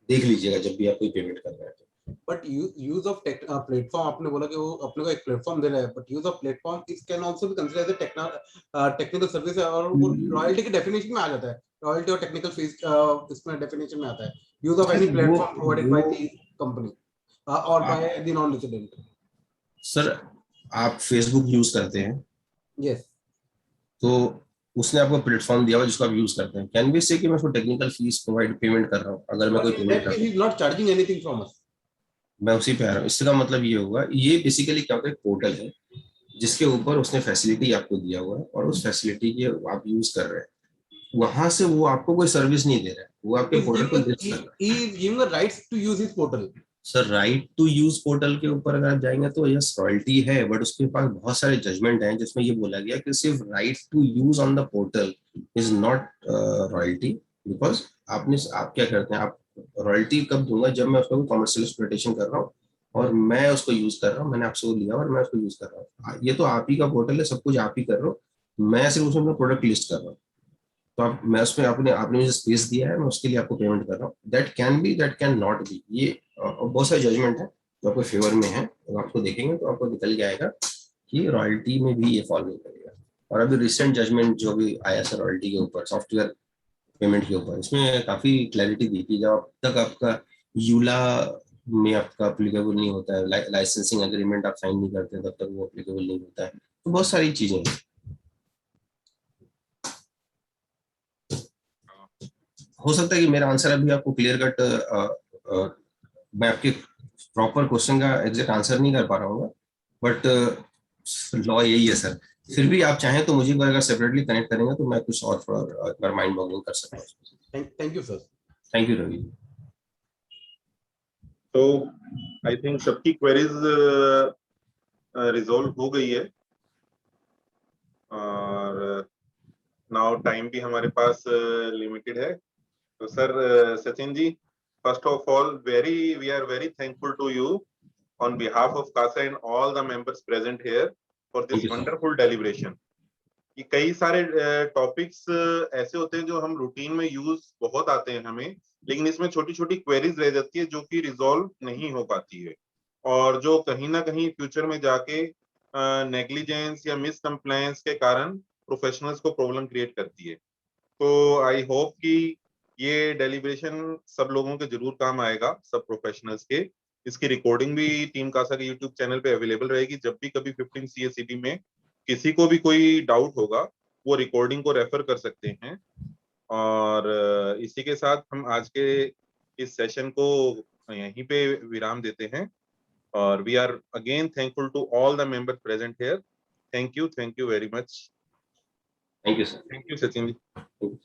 देख लीजिएगा जब भी आप कोई पेमेंट कर रहे हैं तो। बट यूज ऑफ प्लेटफॉर्म, आपने बोला कि वो अपने को एक प्लेटफॉर्म दे रहा है, but use of platform it can also be considered as a technical service, और वो रॉयल्टी की डेफिनेशन में आ जाता है। रॉयल्टी और टेक्निकल फीस इसमें डेफिनेशन में आता है, use of any platform provided by the company और by the non resident. Sir आप फेसबुक यूज करते हैं, यस, तो उसने आपको प्लेटफॉर्म दिया हुआ जिसको आप यूज करते हैं, कैन वी से कि मैं उसको टेक्निकल फीस प्रोवाइड पेमेंट कर रहा हूँ अगर मैं कोई पेमेंट कर रहा हूँ? He is not charging anything from us. मैं उसी पे आ रहा हूँ, इसका मतलब ये होगा, ये बेसिकली क्या होता है, पोर्टल है जिसके ऊपर उसने फैसिलिटी आपको दिया हुआ है और उस फैसिलिटी के आप यूज कर रहे हैं, वहां से वो आपको कोई सर्विस नहीं दे रहा है, वो आपके पोर्टल को लिस्ट कर रहा है। He is giving the rights to use his portal. Sir right to use portal के ऊपर अगर आप जाएंगे तो यस रॉयल्टी है, बट उसके पास बहुत सारे जजमेंट हैं जिसमें ये बोला गया कि सिर्फ right to use on the portal is not royalty, because आप क्या करते हैं, आप रॉयल्टी कब दूंगा, जब मैं उसका कॉमर्शियल एक्सप्लॉयटेशन कर रहा हूँ और मैं उसको यूज कर रहा हूँ, मैंने आपसे वो लिया और मैं उसको यूज कर रहा हूँ, ये तो आप ही का पोर्टल है, सब कुछ आप ही कर रहे हो, मैं सिर्फ उसमें अपना प्रोडक्ट लिस्ट कर रहा हूँ, तो आप मैं उसमें आपने मुझे स्पेस दिया है, मैं उसके लिए आपको पेमेंट कर रहा हूँ, that can be that can not B, ये बहुत सारे जजमेंट है जो आपको फेवर में है, तो आपको देखेंगे तो आपको निकल के आएगा कि रॉयल्टी में भी ये फॉलो नहीं करेगा। और अभी रिसेंट जजमेंट जो भी आया सर रॉयल्टी के ऊपर, सॉफ्टवेयर पेमेंट के ऊपर, इसमें काफी क्लैरिटी दी थी, जब तक आपका यूला में आपका अप्लीकेबल नहीं होता है, लाइसेंसिंग एग्रीमेंट आप साइन नहीं करते तब तक वो अप्लीकेबल नहीं होता है, तो बहुत सारी चीजें हैं। हो सकता है कि मेरा आंसर अभी आपको क्लियर कट, मैं आपके प्रॉपर क्वेश्चन का एग्जैक्ट आंसर नहीं कर पा रहा हूँ, बट लॉ यही है सर। फिर भी आप चाहें तो मुझे अगर सेपरेटली कनेक्ट करेंगे तो मैं कुछ और थोड़ा माइंड बॉगलिंग कर सकता हूँ। Thank you sir. Thank you Ravi. तो आई थिंक सबकी क्वेरीज रिजॉल्व हो गई है, और नाउ टाइम भी हमारे पास लिमिटेड है। तो sir Sachin ji, first of all, we are very thankful to you on behalf of CASA and all the members present here for this wonderful deliberation. कि कई सारे टॉपिक्स ऐसे होते हैं जो हम रूटीन में यूज बहुत आते हैं हमें, लेकिन इसमें छोटी छोटी क्वेरीज रह जाती है जो कि रिजॉल्व नहीं हो पाती है, और जो कहीं ना कहीं फ्यूचर में जाके नेग्लिजेंस या मिस कंप्लायंस के कारण प्रोफेशनल्स को प्रॉब्लम क्रिएट करती है। तो आई होप कि ये डेलिब्रेशन सब लोगों के जरूर काम आएगा, सब प्रोफेशनल्स के। इसकी रिकॉर्डिंग भी टीम कासा के यूट्यूब चैनल पे अवेलेबल रहेगी, जब भी कभी 15 CACB में किसी को भी कोई डाउट होगा वो रिकॉर्डिंग को रेफर कर सकते हैं। और इसी के साथ हम आज के इस सेशन को यहीं पे विराम देते हैं, और we are again thankful to all the members present here. Thank you very much. Thank you sir. Thank you Sachin ji.